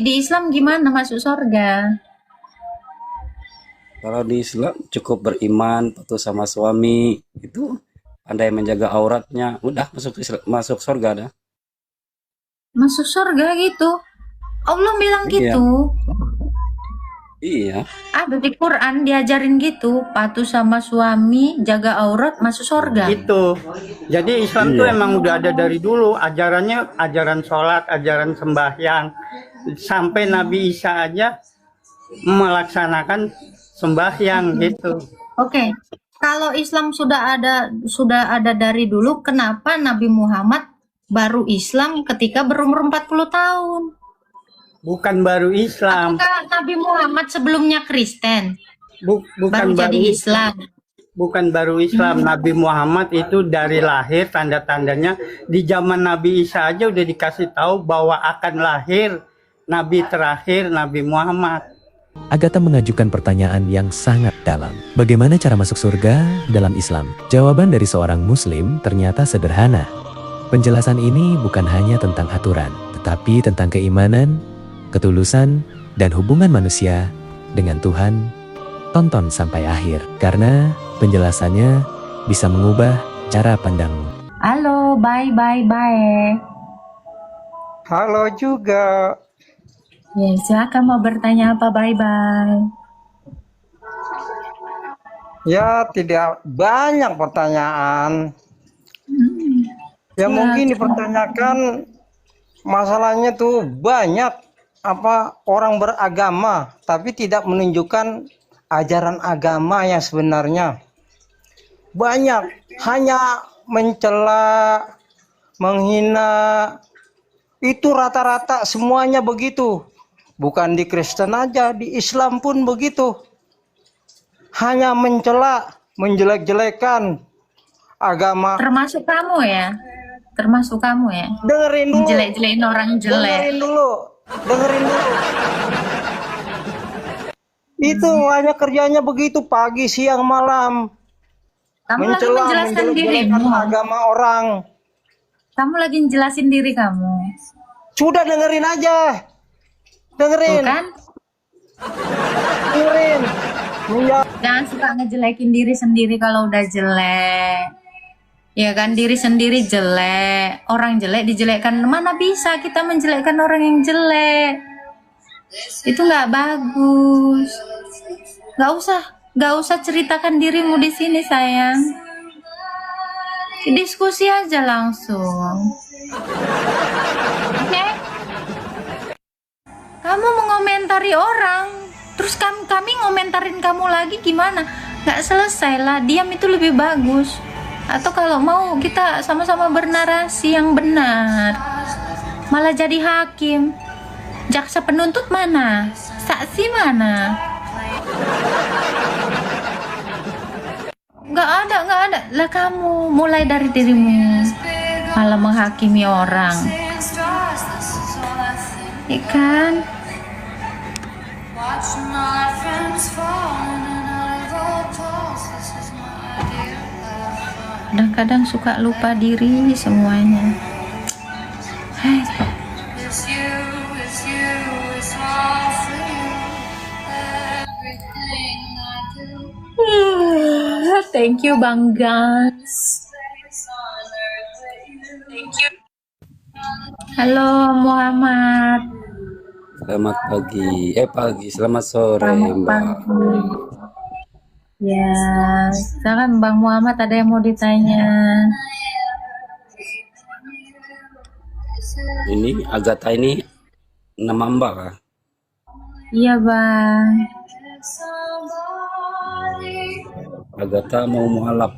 Di Islam gimana masuk surga? Kalau di Islam cukup beriman, patuh sama suami, itu pandai menjaga auratnya, udah masuk surga dah. Masuk surga gitu. Allah bilang Iya, gitu. iya, Ada di Quran diajarin gitu, patuh sama suami, jaga aurat, masuk surga. Itu. Jadi Islam tuh iya, emang udah ada dari dulu, ajarannya ajaran sholat, ajaran sembahyang. Sampai Nabi Isa aja melaksanakan sembahyang gitu. Oke. Kalau Islam sudah ada dari dulu, kenapa Nabi Muhammad baru Islam ketika berumur 40 tahun? Bukan baru Islam, Apakah Nabi Muhammad sebelumnya Kristen? bukan Baru jadi baru Islam. bukan baru Islam. Nabi Muhammad itu dari lahir tanda-tandanya di zaman Nabi Isa aja udah dikasih tahu bahwa akan lahir Nabi terakhir Nabi Muhammad. Agatha mengajukan pertanyaan yang sangat dalam. Bagaimana cara masuk surga dalam Islam? Jawaban dari seorang Muslim ternyata sederhana. Penjelasan ini bukan hanya tentang aturan, tetapi tentang keimanan, ketulusan, dan hubungan manusia dengan Tuhan. Tonton sampai akhir, karena penjelasannya bisa mengubah cara pandangmu. Halo, bye. Halo juga. Ya, silakan mau bertanya apa? Bye. Ya, tidak banyak pertanyaan. Ya, Ya, mungkin dipertanyakan masalahnya tuh banyak orang beragama tapi tidak menunjukkan ajaran agama yang sebenarnya. Banyak hanya mencela, menghina. Itu rata-rata semuanya begitu. Bukan di Kristen aja, di Islam pun begitu. Hanya mencela, menjelek-jelekan agama. termasuk kamu ya? Termasuk kamu ya? Dengerin dulu. Jelek-jelekin orang jelek. Dengerin dulu. Itu hanya kerjanya begitu pagi, siang, malam. Kamu lagi Mencela, menjelaskan menjelek-jelekan dirimu. agama orang. Kamu lagi menjelasin diri kamu. Sudah dengerin aja. Tuh Dengerin. kan? Dengerin. Jangan suka ngejelekin diri sendiri kalau udah jelek. Ya kan, diri sendiri jelek. Orang jelek dijelekkan. Mana bisa kita menjelekkan orang yang jelek? Itu nggak bagus. Nggak usah ceritakan dirimu di sini, sayang. Diskusi aja langsung. Oke? Kamu mengomentari orang, terus kami ngomentarin kamu lagi gimana? Nggak selesai lah, diam itu lebih bagus. Atau kalau mau kita sama-sama bernarasi yang benar, malah jadi hakim. Jaksa penuntut mana? Saksi mana? Nggak ada. Lah kamu mulai dari dirimu, malah menghakimi orang. Ikan. Kadang-kadang suka lupa diri semuanya. Hai. Thank you Bang Gans. Halo Muhammad. selamat pagi, selamat sore, Selamat Mbak. pagi. Ya, silakan Bang Muhammad, ada yang mau ditanya. Ini Agatha ini nama Mbak kah? Iya Bang. Agatha mau mualaf.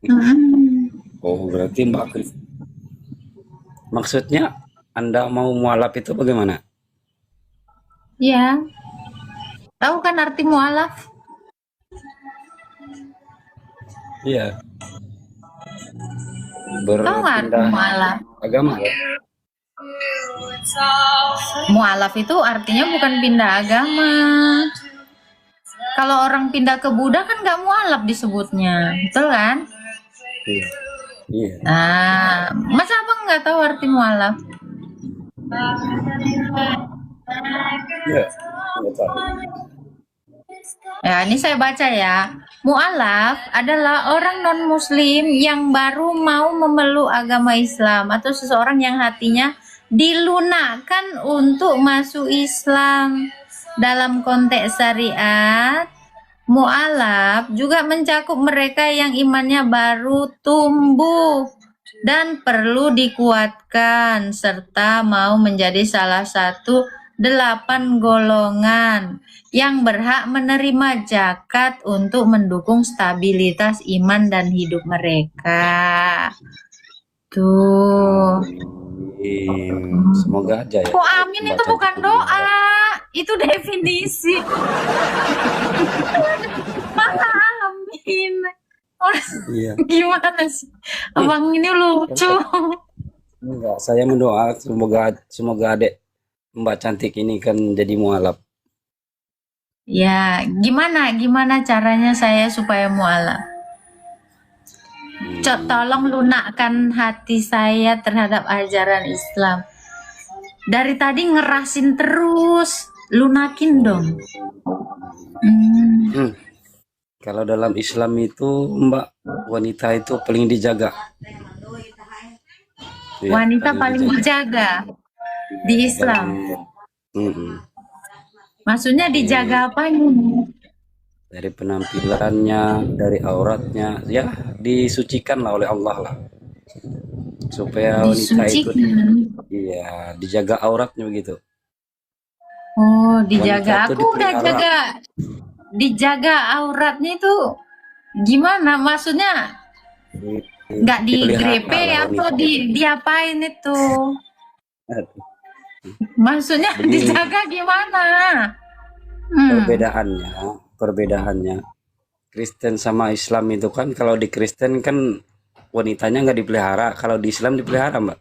Mm-mm. Oh, berarti Mbak maksudnya Anda mau mualaf itu bagaimana? Iya. Tahu kan arti mualaf? Iya, Tahu nggak arti berpindah mualaf? agama ya? Mualaf itu artinya bukan pindah agama. Kalau orang pindah ke Buddha kan nggak mualaf disebutnya, betul kan? Iya, iya. Nah, masa abang nggak tahu arti mualaf? Ya, nggak tahu. Ya, ini saya baca ya. Mu'alaf adalah orang non-muslim yang baru mau memeluk agama Islam atau seseorang yang hatinya dilunakkan untuk masuk Islam. Dalam konteks syariat, mu'alaf juga mencakup mereka yang imannya baru tumbuh dan perlu dikuatkan serta mau menjadi salah satu 8 golongan yang berhak menerima zakat untuk mendukung stabilitas iman dan hidup mereka. Tuh. Semoga aja ya. Kok amin itu Baca bukan buku doa, itu definisi. Masa amin? Orang Iya. gimana sih? Abang ini lucu. Enggak, saya mendoa semoga adik Mbak cantik ini kan jadi mualaf. Ya, gimana caranya saya supaya mualaf? Tolong lunakkan hati saya terhadap ajaran Islam. Dari tadi ngerasin terus, lunakin dong. Kalau dalam Islam itu Mbak, wanita itu paling dijaga. Iya, Wanita paling dijaga di Islam. Mm-mm. Maksudnya dijaga apanya? Dari penampilannya, dari auratnya, ya disucikan lah oleh Allah lah. Supaya wanita itu Disucikan. iya dijaga auratnya begitu. Oh, dijaga. Wanita itu Aku udah dipelihara. dijaga auratnya itu gimana? Maksudnya nggak digrepe Dipelihara lah atau wanita itu. diapain itu? Aduh, Maksudnya Begini. dijaga gimana? Perbedaannya Kristen sama Islam itu kan, kalau di Kristen kan wanitanya nggak dipelihara, kalau di Islam dipelihara Mbak.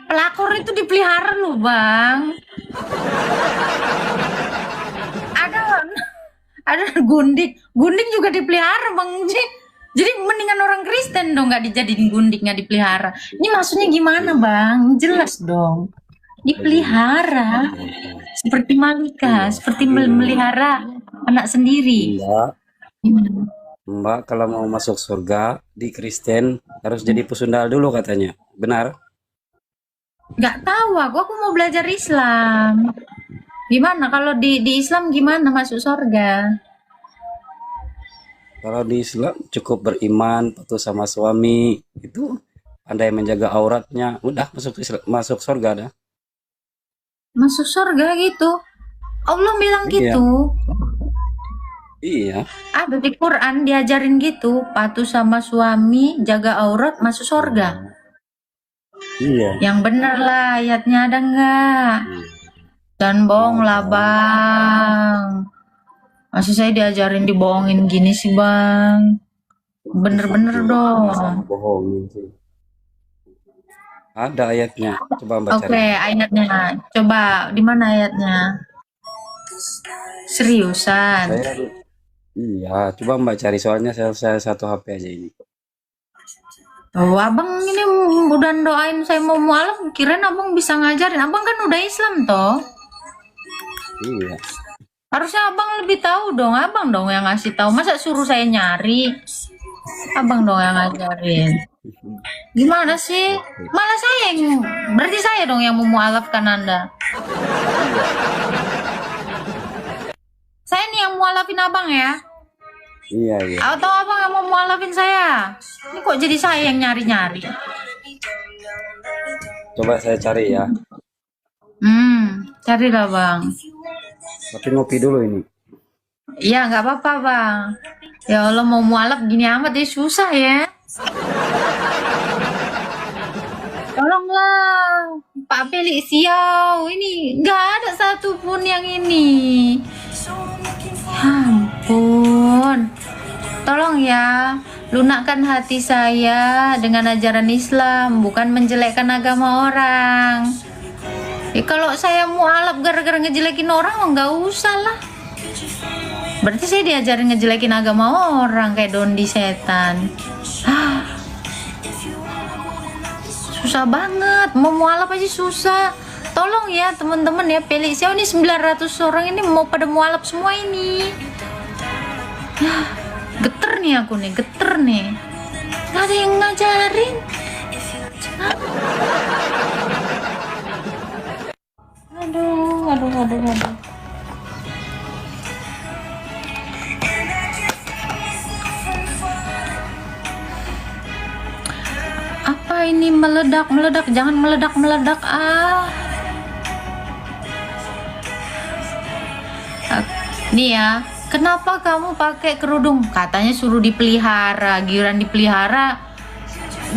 Pelakor itu dipelihara loh, Bang. Ada gundik juga dipelihara, Bang. Jadi mendingan orang Kristen dong nggak dijadiin gundik, nggak dipelihara. Ini maksudnya gimana, Bang? Jelas dong. Dipelihara seperti Malika, seperti melihara anak sendiri. Mbak kalau mau masuk surga di Kristen harus jadi pesundal dulu katanya. Benar? Nggak tahu aku mau belajar Islam. Gimana kalau di Islam gimana masuk surga? Kalau di Islam cukup beriman, patuh sama suami, itu pandai menjaga auratnya, udah masuk surga dah. Masuk surga gitu. Allah bilang Iya. gitu. Iya, Ada di Quran diajarin gitu, patuh sama suami, jaga aurat, masuk surga. iya. Yang bener lah ayatnya ada nggak? Dan bohong lah Bang. Masa saya diajarin dibohongin gini sih Bang? Bener-bener dong. Bohongin sih. Ada ayatnya, coba Mbak Oke, cari. ayatnya. Coba di mana ayatnya? Seriusan. Iya, coba Mbak cari, soalnya saya satu HP aja ini. Oh, abang ini udah doain saya mau mualaf, kirain abang bisa ngajarin. Abang kan udah Islam toh. Iya. Harusnya abang lebih tahu dong, abang dong yang ngasih tahu. Masa suruh saya nyari? Abang dong yang ngajarin. Gimana sih? Malah saya yang, berarti saya dong yang memualafkan Anda. Saya nih yang mualafin abang ya. Iya, iya. Atau abang yang mau mualafin saya? Ini kok jadi saya yang nyari-nyari? Coba saya cari ya. Carilah bang. Tapi ngopi dulu ini. Iya nggak apa-apa bang. Ya Allah mau mualaf gini amat ya susah ya. Tolonglah Pak Felix Siau, ini nggak ada satupun yang ini. Ampun, tolong ya lunakkan hati saya dengan ajaran Islam, bukan menjelekkan agama orang. Kalau saya mualaf gara-gara ngejelekin orang, nggak usah lah. Berarti saya diajarin ngejelekin agama orang kayak Dondi setan. Susah banget, mau mualaf aja susah. Tolong ya teman-teman ya, Felixia ini 900 orang ini mau pada mualaf semua ini. Geter nih aku nih, geter nih. Gak ada yang ngajarin. Aduh. Apa ini meledak? Jangan meledak ah. Nih ya, kenapa kamu pakai kerudung? Katanya suruh dipelihara, giliran dipelihara.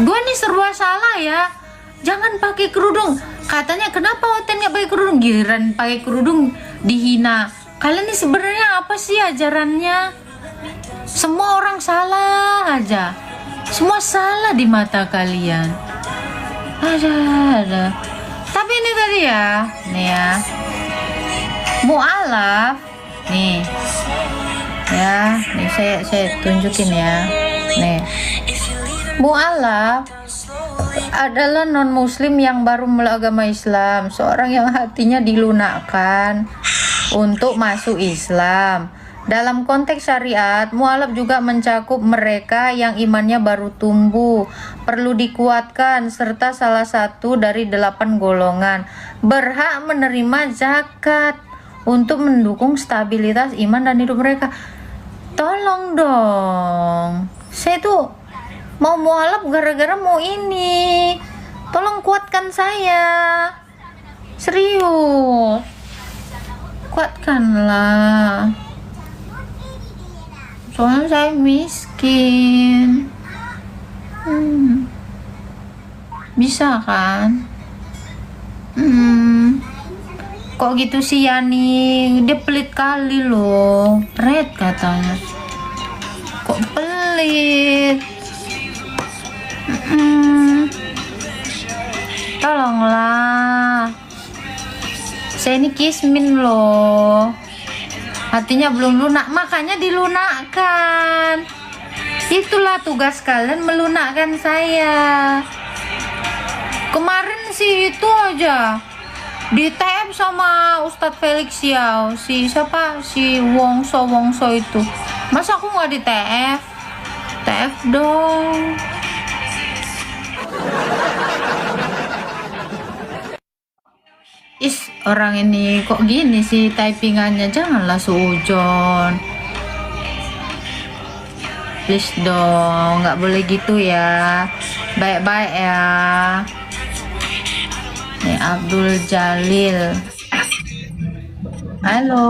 Gua nih serba salah ya. Jangan pakai kerudung. Katanya kenapa Oten nggak pakai kerudung? Giliran pakai kerudung dihina. Kalian ini sebenarnya apa sih ajarannya? Semua orang salah aja. Semua salah di mata kalian. Ada. Tapi ini tadi ya, nih ya. Mu'alaf. Nih. Ya, nih saya tunjukin ya. Nih. Mu'alaf adalah non muslim yang baru meluk agama Islam, seorang yang hatinya dilunakkan untuk masuk Islam. Dalam konteks syariat, mu'alaf juga mencakup mereka yang imannya baru tumbuh, perlu dikuatkan, serta salah satu dari 8 golongan berhak menerima zakat untuk mendukung stabilitas iman dan hidup mereka. Tolong dong, saya tuh mau mualaf gara-gara mau ini. Tolong kuatkan saya. Serius. Kuatkanlah. Soalnya saya miskin. Bisa kan? Kok gitu sih Yani? Dia pelit kali loh. Red katanya. Kok pelit? Tolonglah, saya ini kismin loh, hatinya belum lunak, makanya dilunakkan. Itulah tugas kalian, melunakkan saya. Kemarin sih itu aja di TF sama Ustadz Felixia, si siapa, si Wongso itu. Masa aku nggak di TF? TF dong. Orang ini kok gini sih typingannya, janganlah sujon. Please dong, nggak boleh gitu ya. Baik-baik ya. Nih Abdul Jalil. Halo.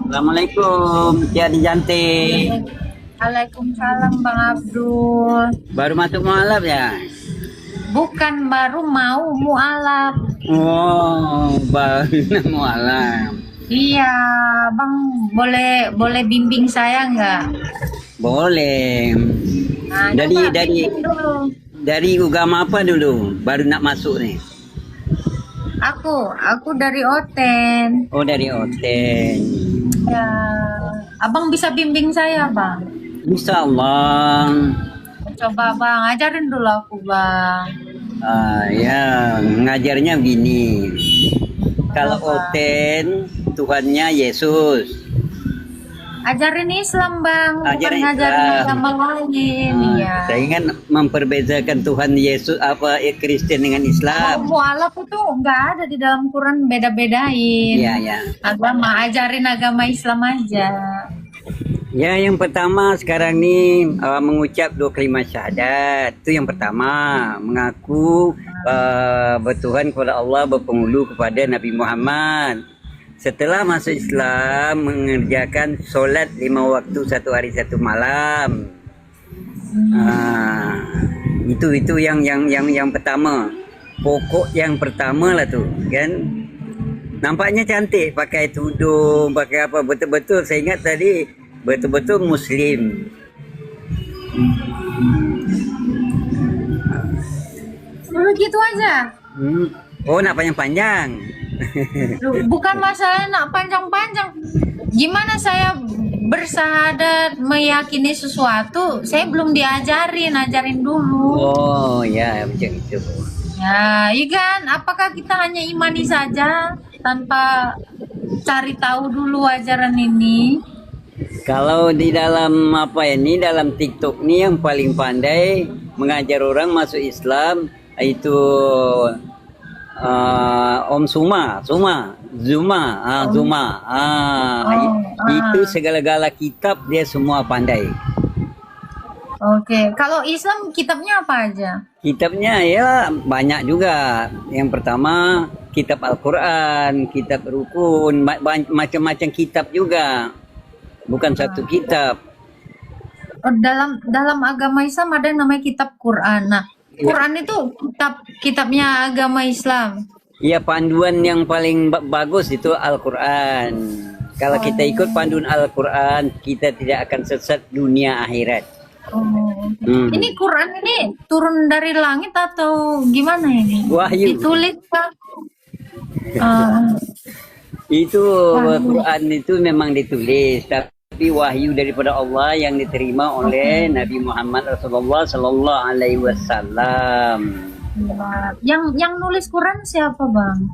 Assalamualaikum, Tiadi Jantik. Waalaikumsalam Bang Abdul. Baru masuk mualaf ya? Bukan, baru mau mualaf. Oh, baru mualaf. Iya, Bang, boleh bimbing saya nggak? Boleh. Nah, Dari coba dari bimbing dulu. dari agama apa dulu? Baru nak masuk nih. Aku dari Oten. Oh, dari Oten. Ya, Abang bisa bimbing saya, Bang. Insya Allah. Coba Bang, ajarin dulu aku, Bang. Ya, ngajarnya begini. Kalau Apa? Oten, Tuhannya Yesus. Ajarin Islam, Bang, bukan Ajarin ngajarin Islam. agama lain. Iya. Saya ingin memperbedakan Tuhan Yesus Kristen dengan Islam. Mualaf itu nggak ada di dalam Quran, beda-bedain. Iya, ya. Agama, ajarin agama Islam aja. Ya, yang pertama sekarang nih mengucap 2 kalimat syahadat. Itu yang pertama, mengaku bertuhan kepada Allah, berpenghulu kepada Nabi Muhammad. Setelah masuk Islam, mengerjakan solat 5 waktu 1 hari 1 malam. Itu yang pertama. Pokok yang pertama lah tuh, kan? Nampaknya cantik, pakai tudung, pakai apa, betul-betul saya ingat tadi betul-betul muslim. Begitu aja. Oh, nak panjang-panjang. Bukan masalah nak panjang-panjang. Gimana saya bersahadat meyakini sesuatu, saya belum diajarin, ajarin dulu. Oh ya, macam itu. Ya, iya kan? Apakah kita hanya imani saja tanpa cari tahu dulu ajaran ini? Kalau di dalam apa ini, dalam TikTok nih yang paling pandai mengajar orang masuk Islam itu Om Zuma. Itu segala-gala kitab dia semua pandai. Oke, kalau Islam kitabnya apa aja? Kitabnya ya banyak juga. Yang pertama kitab Al-Quran, kitab rukun, macam-macam kitab juga. Bukan satu kitab. Oh, dalam agama Islam ada yang namanya kitab Quran. Nah, Quran itu kitabnya agama Islam. Ya, panduan yang paling bagus itu Al-Quran. Kalau kita ikut panduan Al-Quran, kita tidak akan sesat dunia akhirat. Ini Quran ini turun dari langit atau gimana ini? Wahyu. Ditulis Pak? Itu Quran itu memang ditulis, tapi wahyu daripada Allah yang diterima oleh Nabi Muhammad Rasulullah Sallallahu Alaihi Wasallam. Yang nulis Quran siapa Bang?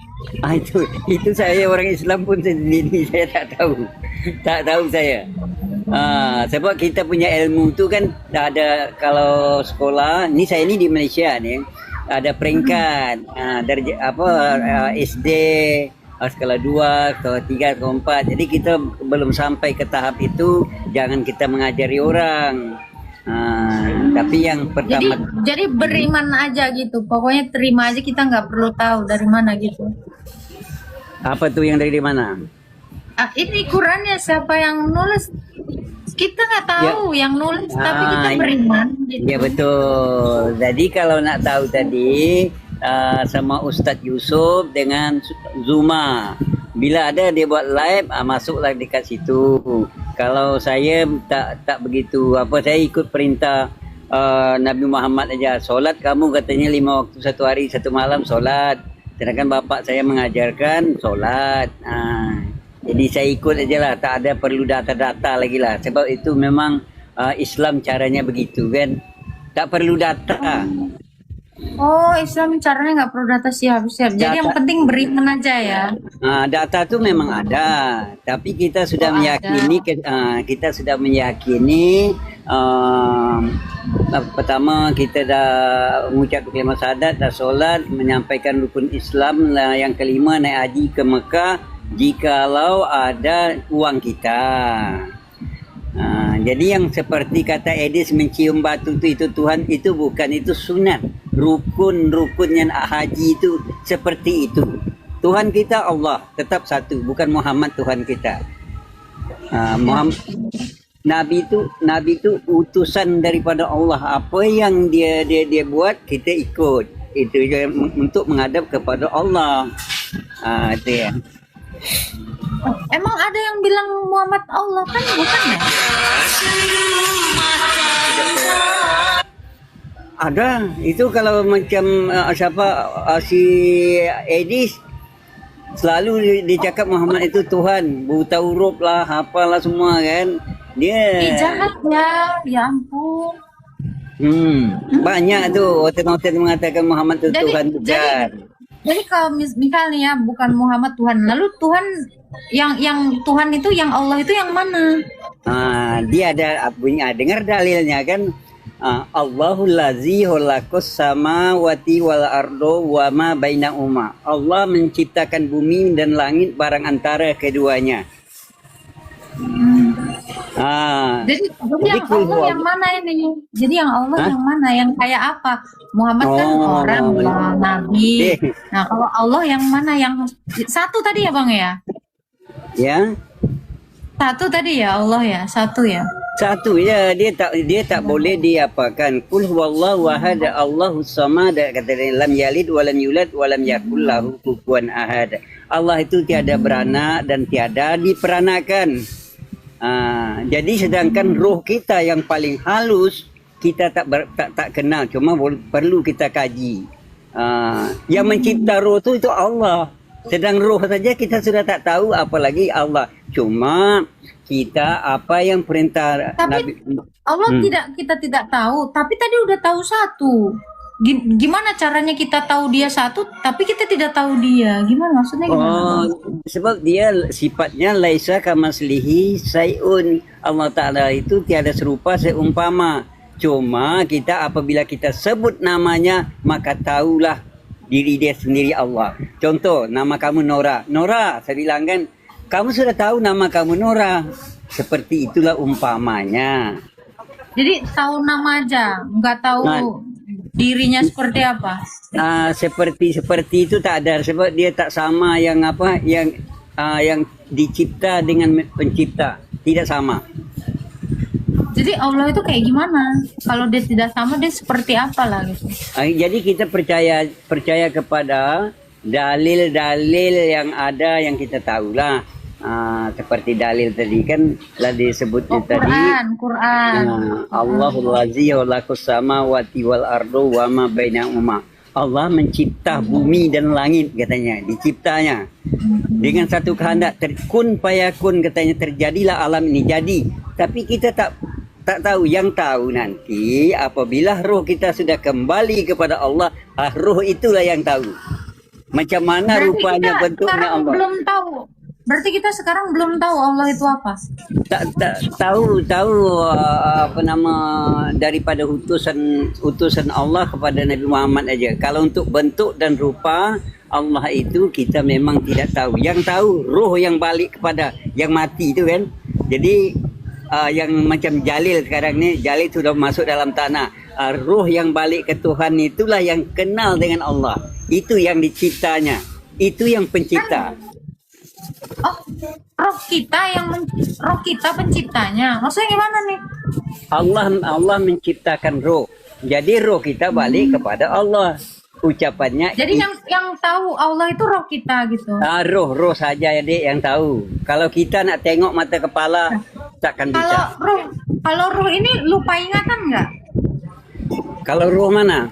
Itu saya orang Islam pun sendiri saya tak tahu saya. Sebab kita punya ilmu tu kan ada, kalau sekolah ni, saya ni di Malaysia ni ada peringkat dari SD, skala 2, skala 3, skala 4. Jadi kita belum sampai ke tahap itu, jangan kita mengajari orang. Tapi yang pertama jadi beriman aja gitu, pokoknya terima aja, kita nggak perlu tahu dari mana gitu. Apa tuh yang dari mana? Ini Qurannya siapa yang nulis? Kita nggak tahu yang nulis, tapi kita beriman. Gitu. Ya betul. Jadi kalau nak tahu tadi sama Ustadz Yusuf dengan Zuma, bila ada dia buat live, masuklah dekat situ. Kalau saya tak begitu, saya ikut perintah Nabi Muhammad aja. Solat kamu katanya 5 waktu, 1 hari 1 malam solat. Sedangkan bapak saya mengajarkan solat. Jadi saya ikut aja lah, tak ada perlu data-data lagi lah. Sebab itu memang Islam caranya begitu kan. Tak perlu data. Oh, Islam caranya nggak perlu data, siap-siap. Jadi yang penting beriman aja ya. Data tu memang ada, tapi kita sudah meyakini, pertama kita dah mengucap kalimat syahadat, dah solat, menyampaikan rukun Islam, yang kelima naik haji ke Mekah jikalau ada uang kita. Jadi yang seperti kata Edis mencium batu itu Tuhan, itu bukan, itu sunat. Rukun yang haji itu seperti itu. Tuhan kita Allah tetap satu, bukan Muhammad Tuhan kita. Muhammad, Nabi itu utusan daripada Allah. Apa yang dia buat kita ikut. Itu untuk menghadap kepada Allah. Itu ya. Emang ada yang bilang Muhammad Allah kan, bukan ya? Ada, itu kalau macam si Edis selalu dia cakap Muhammad itu Tuhan, buta huruf lah, apalah semua kan. Dia jahat ya ampun. Banyak tuh hotel-hotel mengatakan Muhammad itu Tuhan juga. Jadi kalau misalnya ya, bukan Muhammad Tuhan, lalu Tuhan yang Tuhan itu, yang Allah itu yang mana? Dia ada punya, dengar dalilnya kan. Allahul ladzi khalaqas samawati wal ardo wa ma bainahuma. Allah menciptakan bumi dan langit, barang antara keduanya. Jadi yang Allah yang mana ini? Jadi yang Allah yang mana? Yang kayak apa? Muhammad kan orang, nabi. Nah, kalau Allah yang mana? Yang satu tadi ya Bang ya? Ya. Satu tadi ya Allah ya, satu ya. Satu ya, dia tak boleh diapakan. Qul huwallahu ahad, Allahus samad, kata dia, lam yalid wa lam yulad wa lam yakul lahu kufuwan ahad. Allah itu tiada beranak dan tiada diperanakan. Jadi sedangkan roh kita yang paling halus kita tak kenal, cuma perlu kita kaji. Yang mencipta roh itu Allah. Sedang roh saja kita sudah tak tahu, apalagi Allah. Cuma kita apa yang perintah tapi Nabi Allah kita tidak tahu, tapi tadi udah tahu satu. Gimana caranya kita tahu dia satu, tapi kita tidak tahu dia? Gimana maksudnya gimana? Oh, sebab dia sifatnya laisa kamaslihi sayun. Allah Ta'ala itu tiada serupa seumpama. Cuma kita apabila kita sebut namanya, maka tahulah diri dia sendiri Allah. Contoh, nama kamu Nora. Nora, saya bilang kan, kamu sudah tahu nama kamu Nora. Seperti itulah umpamanya. Jadi tahu nama aja, nggak tahu dirinya seperti apa. Seperti itu tak ada, sebab dia tak sama yang yang dicipta dengan pencipta, tidak sama. Jadi Allah itu kayak gimana? Kalau dia tidak sama, dia seperti apa lah gitu. Jadi kita percaya kepada dalil-dalil yang ada yang kita tahulah. Seperti dalil tadi kan telah disebutnya tadi. Quran. Allahul ladzi khalaqas samawati wal ardu wa ma bainahuma. Allah mencipta bumi dan langit katanya, diciptanya dengan satu kehendak, kun fayakun katanya, terjadilah alam ini jadi. Tapi kita tak tahu, yang tahu nanti apabila roh kita sudah kembali kepada Allah, roh itulah yang tahu macam mana Berarti rupanya kita bentuknya Allah. belum tahu. Berarti kita sekarang belum tahu Allah itu apa. Tak tahu apa nama daripada utusan Allah kepada Nabi Muhammad aja. Kalau untuk bentuk dan rupa Allah itu kita memang tidak tahu. Yang tahu roh yang balik kepada yang mati itu kan. Jadi yang macam Jalil sekarang ni, Jalil sudah masuk dalam tanah. Roh yang balik ke Tuhan itulah yang kenal dengan Allah. Itu yang diciptanya. Itu yang pencipta. Oh, roh kita penciptanya. Maksudnya gimana nih? Allah menciptakan roh. Jadi roh kita balik kepada Allah. Ucapannya. Jadi yang tahu Allah itu roh kita gitu. Roh saja jadi yang tahu. Kalau kita nak tengok mata kepala takkan bisa. Kalau roh ini lupa ingatan nggak? Kalau roh mana?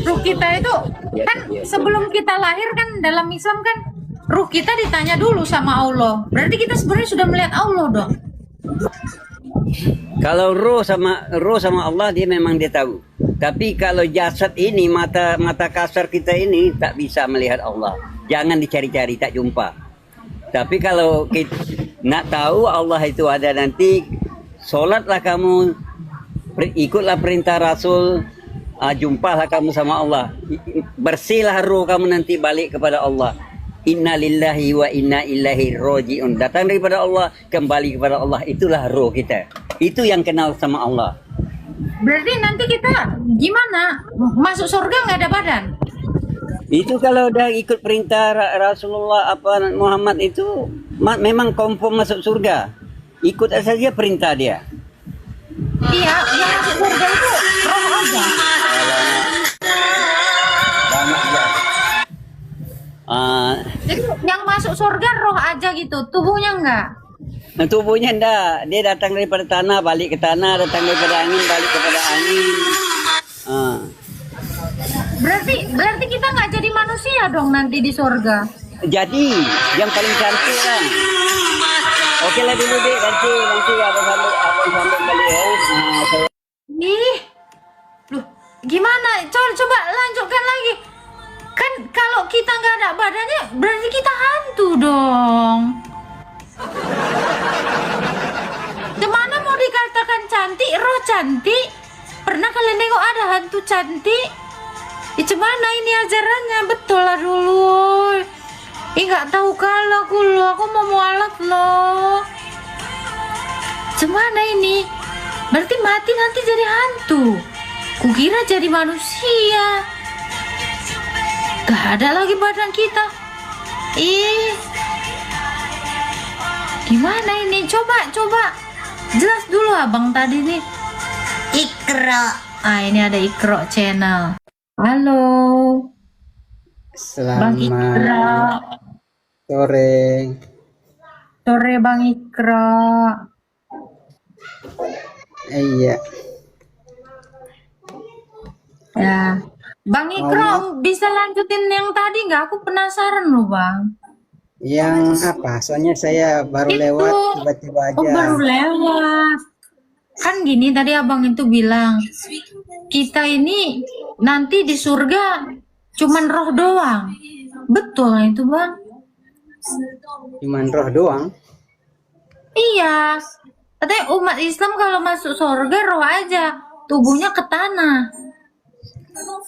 Ruh kita itu kan sebelum kita lahir kan dalam Islam kan ruh kita ditanya dulu sama Allah. Berarti kita sebenarnya sudah melihat Allah dong. Kalau roh sama Allah dia memang dia tahu. Tapi kalau jasad ini mata kasar kita ini tak bisa melihat Allah. Jangan dicari-cari, tak jumpa. Tapi kalau kita nak tahu Allah itu ada nanti, solatlah kamu, ikutlah perintah Rasul, jumpalah kamu sama Allah. Bersihlah roh kamu nanti balik kepada Allah. Inna lillahi wa inna ilaihi roji'un. Datang daripada Allah, kembali kepada Allah. Itulah roh kita. Itu yang kenal sama Allah. Berarti nanti kita gimana? Masuk surga nggak ada badan? Itu kalau udah ikut perintah Rasulullah Muhammad itu memang confirm masuk surga. Ikut saja perintah dia. Iya, yang masuk surga itu roh aja. Jadi yang masuk surga roh aja gitu, tubuhnya enggak? Nah, tubuhnya enggak, dia datang daripada tanah balik ke tanah, datang daripada angin balik kepada angin. Berarti kita nggak jadi manusia dong nanti di surga. Jadi yang paling cantik kan. Oke lah dulu deh, nanti abang sambung kali ya. Ih, loh, gimana? Coba lanjutkan lagi. Kan kalau kita nggak ada badannya, berarti kita hantu dong. Gimana mau dikatakan cantik, roh cantik? Pernah kalian nengok ada hantu cantik? Gimana ini ajarannya? Betul lah dulu. Nggak tahu kalau aku mau mualaf loh. Gimana ini? Berarti mati nanti jadi hantu. Kukira jadi manusia. Gak ada lagi badan kita. Gimana ini? Coba jelas dulu abang tadi nih. Ikro. Ini ada Ikro channel. Halo. Bang Ikro. Sore. Sore Bang Ikro. Iya. Ya. Bang Ikro bisa lanjutin yang tadi nggak? Aku penasaran loh Bang. Yang apa? Soalnya saya baru lewat tiba-tiba aja. Oh baru lewat. Kan gini tadi abang itu bilang kita ini nanti di surga cuman roh doang. Betul itu Bang? Cuman roh doang. Iya. Katanya umat Islam kalau masuk surga roh aja, tubuhnya ke tanah.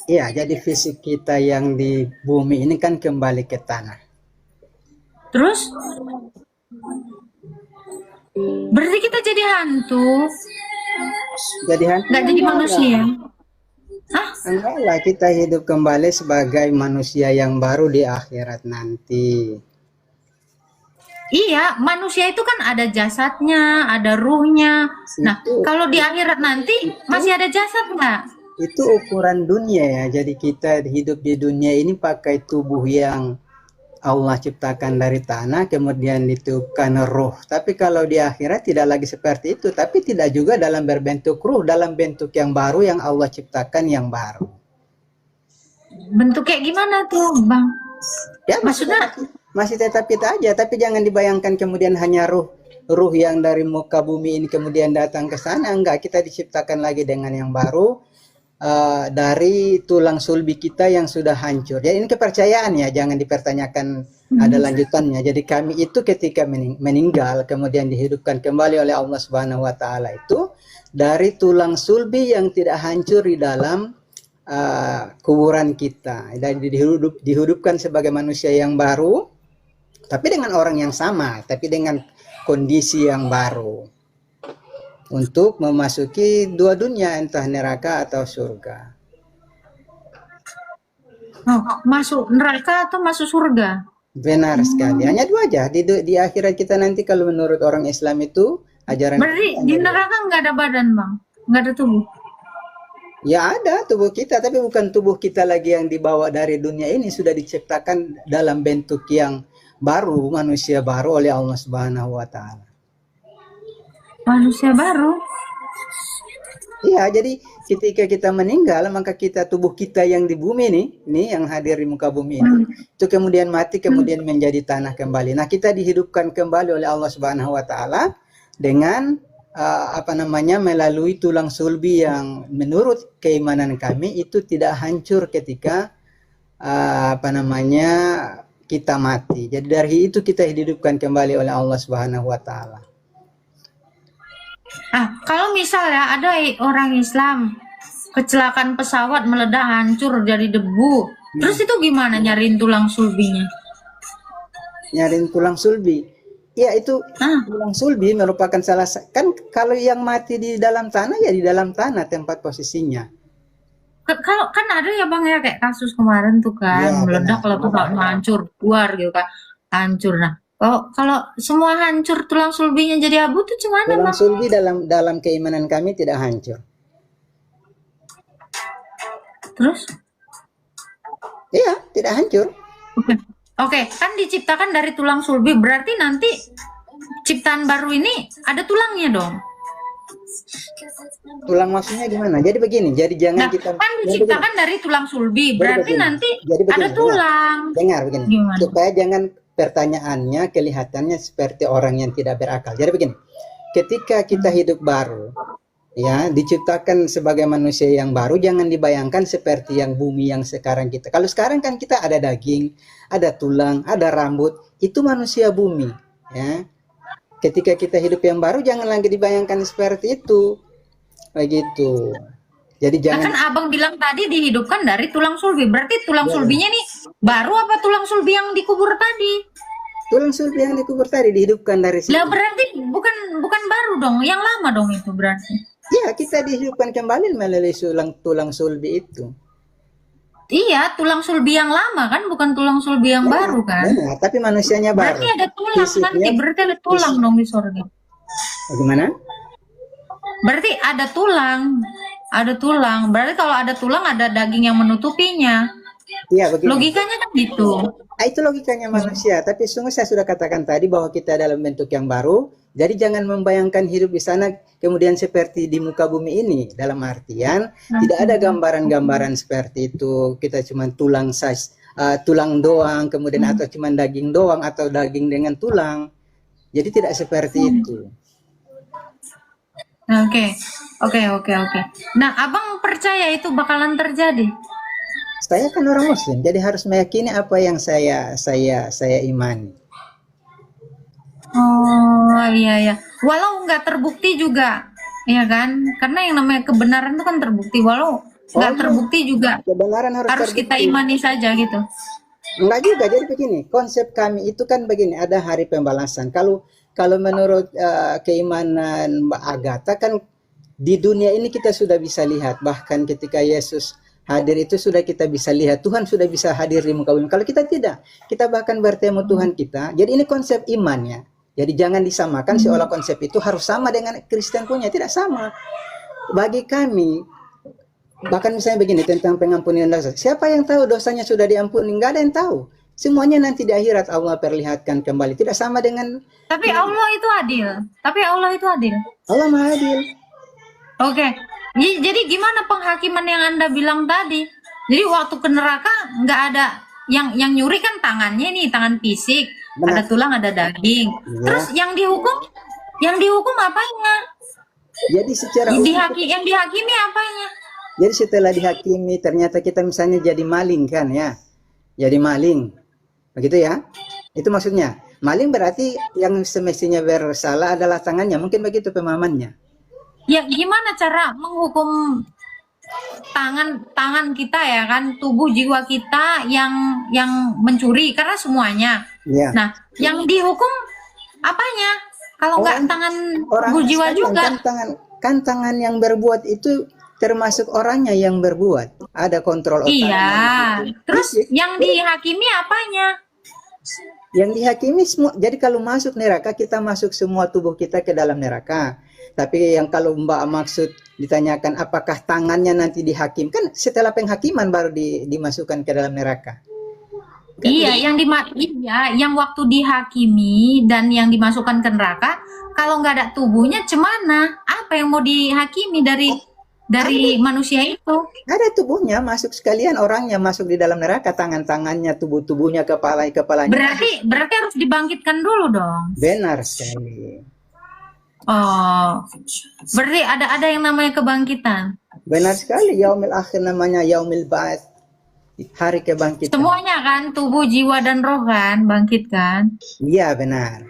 Iya, jadi fisik kita yang di bumi ini kan kembali ke tanah. Terus berarti kita jadi hantu, Jadi hantu nggak jadi manusia. Hah? enggak lah, kita hidup kembali sebagai manusia yang baru di akhirat nanti. Iya, manusia itu kan ada jasadnya, ada ruhnya. Nah, Itu kalau di akhirat nanti masih ada jasad nggak? itu ukuran dunia ya. Jadi kita hidup di dunia ini pakai tubuh yang Allah ciptakan dari tanah, kemudian ditiupkan ruh. Tapi kalau di akhirat tidak lagi seperti itu, tapi tidak juga dalam berbentuk ruh, dalam bentuk yang baru yang Allah ciptakan yang baru. Bentuk kayak gimana tuh, Bang? Ya, Maksudnya, masih tetap kita aja, tapi jangan dibayangkan kemudian hanya ruh yang dari muka bumi ini kemudian datang ke sana. Enggak, kita diciptakan lagi dengan yang baru, dari tulang sulbi kita yang sudah hancur. Jadi ini kepercayaan ya, jangan dipertanyakan ada lanjutannya. Jadi kami itu ketika meninggal kemudian dihidupkan kembali oleh Allah Subhanahu wa taala itu dari tulang sulbi yang tidak hancur di dalam kuburan kita. Dan dihidupkan sebagai manusia yang baru, tapi dengan orang yang sama, tapi dengan kondisi yang baru. Untuk memasuki dua dunia, entah neraka atau surga. masuk neraka atau masuk surga? Benar sekali. Hanya dua aja. Di akhirat kita nanti kalau menurut orang Islam itu ajaran. Berarti di neraka nggak ada badan, Bang? Nggak ada tubuh? Ya ada tubuh kita, tapi bukan tubuh kita lagi yang dibawa dari dunia ini, sudah diciptakan dalam bentuk yang baru, manusia baru oleh Allah Subhanahu wa taala. Manusia baru? Iya, jadi ketika kita meninggal, maka tubuh kita yang di bumi ini yang hadir di muka bumi ini, itu kemudian mati, kemudian menjadi tanah kembali. Nah, kita dihidupkan kembali oleh Allah Subhanahu wa taala dengan melalui tulang sulbi yang menurut keimanan kami itu tidak hancur ketika kita mati. Jadi dari itu kita dihidupkan kembali oleh Allah Subhanahu wa taala. Kalau misalnya ada orang Islam kecelakaan pesawat meledak hancur jadi debu, terus itu gimana nyariin tulang sulbinya? Nyariin tulang sulbi? Ya itu tulang sulbi merupakan kan kalau yang mati di dalam tanah ya di dalam tanah tempat posisinya. Kalau kan ada ya Bang ya kayak kasus kemarin tuh kan Ya, meledak benar. kalau pesawatnya hancur keluar gitu kan hancur. Nah kalau semua hancur tulang sulbinya jadi abu tuh gimana Tulang Bang? sulbi dalam keimanan kami tidak hancur. Terus? Iya, tidak hancur. Oke, kan diciptakan dari tulang sulbi, berarti nanti ciptaan baru ini ada tulangnya dong. Tulang maksudnya gimana? Jadi begini, jadi jangan Nah, kita kan diciptakan dari tulang sulbi, berarti begini. nanti Jadi begini, ada tulang. dengar begini. Gimana? Supaya jangan pertanyaannya kelihatannya seperti orang yang tidak berakal. Jadi begini, ketika kita hidup baru, ya diciptakan sebagai manusia yang baru, jangan dibayangkan seperti yang bumi yang sekarang kita. Kalau sekarang kan kita ada daging, ada tulang, ada rambut, itu manusia bumi, ya. Ketika kita hidup yang baru, jangan lagi dibayangkan seperti itu, begitu. Jadi Nah, jangan. kan Abang bilang tadi dihidupkan dari tulang sulbi, berarti tulang sulbinya nih baru apa tulang sulbi yang dikubur tadi? Tulang sulbi yang dikubur tadi dihidupkan dari situ. Lah berarti bukan baru dong, yang lama dong itu berarti. Ya, kita dihidupkan kembali melalui tulang sulbi itu. Iya, tulang sulbi yang lama kan, bukan tulang sulbi yang baru kan? Benar, tapi manusianya baru. Berarti ada tulang nanti, berarti ada tulang dong di surga. Bagaimana? Berarti ada tulang. Berarti kalau ada tulang ada daging yang menutupinya. Iya, begini. Logikanya kan gitu. Itu logikanya manusia, tapi sungguh saya sudah katakan tadi bahwa kita dalam bentuk yang baru. Jadi jangan membayangkan hidup di sana kemudian seperti di muka bumi ini. Dalam artian tidak ada gambaran-gambaran seperti itu. Kita cuma tulang doang, kemudian atau cuma daging doang atau daging dengan tulang. Jadi tidak seperti itu. Oke, oke. Nah, abang percaya itu bakalan terjadi? Saya kan orang Muslim, jadi harus meyakini apa yang saya imani. Oh iya. Walau nggak terbukti juga, ya kan? Karena yang namanya kebenaran itu kan terbukti. Walau nggak terbukti juga, Kebenaran harus kita terbukti. imani saja gitu. Enggak juga, jadi begini, konsep kami itu kan begini, ada hari pembalasan. Kalau menurut keimanan Mbak Agatha kan di dunia ini kita sudah bisa lihat, bahkan ketika Yesus hadir itu sudah kita bisa lihat, Tuhan sudah bisa hadir di muka bumi. Kalau kita tidak, kita bahkan bertemu Tuhan kita. Jadi ini konsep imannya. Jadi jangan disamakan seolah konsep itu harus sama dengan Kristen punya, tidak sama. Bagi kami, bahkan misalnya begini tentang pengampunan dosa. Siapa yang tahu dosanya sudah diampuni? Enggak ada yang tahu. Semuanya nanti di akhirat Allah perlihatkan kembali. Tidak sama dengan Tapi Allah itu adil. Allah Maha Adil. Oke. Jadi gimana penghakiman yang Anda bilang tadi? Jadi waktu ke neraka nggak ada yang nyuri kan tangannya nih, tangan fisik, Benar. ada tulang, ada daging. Iya. Terus yang dihukum apanya? Jadi secara Yang dihakimi apanya? jadi setelah dihakimi ternyata kita misalnya jadi maling kan ya. Jadi maling. Begitu ya? Itu maksudnya. Maling berarti yang semestinya bersalah adalah tangannya. Mungkin begitu pemahamannya. Ya gimana cara menghukum tangan kita ya kan, tubuh jiwa kita yang mencuri karena semuanya. Iya. Nah, yang dihukum apanya? Kalau nggak tangan tubuh jiwa sekalian, juga. Tangan yang berbuat itu termasuk orangnya yang berbuat. Ada kontrol otak. Iya. Terus Fisik. yang dihakimi apanya? Yang dihakimi semua. Jadi kalau masuk neraka, kita masuk semua tubuh kita ke dalam neraka. Tapi yang kalau Mbak maksud ditanyakan apakah tangannya nanti dihakimkan, setelah penghakiman baru dimasukkan ke dalam neraka. Iya, yang waktu dihakimi dan yang dimasukkan ke neraka, kalau nggak ada tubuhnya, cemana? Apa yang mau dihakimi dari manusia itu? Ada tubuhnya masuk sekalian, orangnya masuk di dalam neraka, tangan-tangannya, tubuhnya, kepalanya. Berarti harus dibangkitkan dulu dong. Benar sekali. Oh, berarti ada yang namanya kebangkitan. Benar sekali, yaumil akhir namanya yaumil ba'ats. Hari kebangkitan. Semuanya kan, tubuh, jiwa, dan roh kan, bangkit kan? Iya, benar.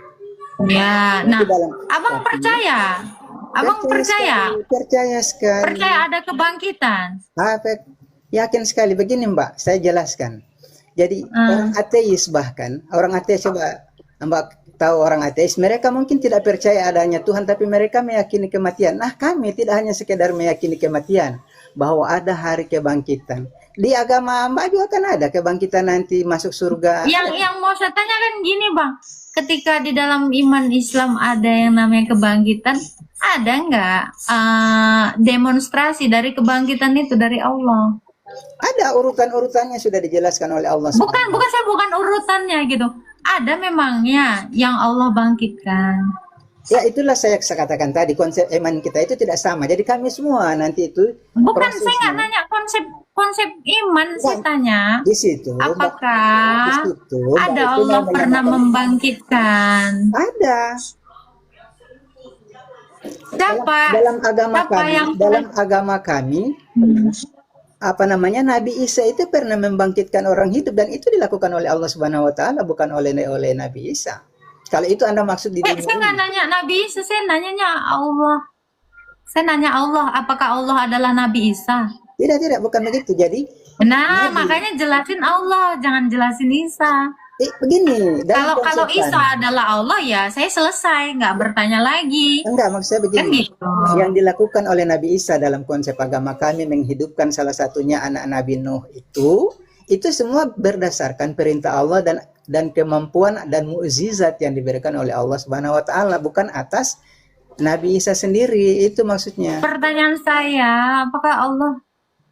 Ya, nah, dalam- abang percaya? Abang percaya? Percaya sekali. Percaya ada kebangkitan? Yakin sekali. Begini Mbak, saya jelaskan. Jadi orang ateis bahkan, orang ateis coba Mbak tahu orang ateis, mereka mungkin tidak percaya adanya Tuhan, tapi mereka meyakini kematian. Nah kami tidak hanya sekedar meyakini kematian, bahwa ada hari kebangkitan. Di agama Mbak juga kan ada kebangkitan nanti masuk surga. Yang mau saya tanya kan gini bang, ketika di dalam iman Islam ada yang namanya kebangkitan, ada nggak demonstrasi dari kebangkitan itu dari Allah? Ada urutan-urutannya sudah dijelaskan oleh Allah. Bukan urutannya gitu. Ada memangnya yang Allah bangkitkan. Ya itulah saya katakan tadi, konsep iman kita itu tidak sama. Jadi kami semua nanti itu Bukan, saya nggak nanya konsep iman, saya tanya di situ. apakah Di situ, ada itu Allah namanya pernah membangkitkan? Ada. Siapa? Dalam agama kami, apa namanya, Nabi Isa itu pernah membangkitkan orang hidup, dan itu dilakukan oleh Allah Subhanahu wa taala, bukan oleh Nabi Isa. Kalau itu Anda maksud di dunia Saya nggak ini. nanya Nabi Isa, saya nanyanya Allah. Saya nanya Allah, apakah Allah adalah Nabi Isa? Tidak, bukan begitu. Jadi Nah, makanya jelasin Allah, jangan jelasin Isa. begini, dalam Kalau konsep Isa kami. adalah Allah ya, saya selesai, nggak bertanya lagi. Enggak, maksud saya begini. Kan gitu. Yang dilakukan oleh Nabi Isa dalam konsep agama kami menghidupkan salah satunya anak Nabi Nuh itu semua berdasarkan perintah Allah dan kemampuan dan mukjizat yang diberikan oleh Allah Subhanahu wa taala, bukan atas Nabi Isa sendiri. Itu maksudnya. Pertanyaan saya, apakah Allah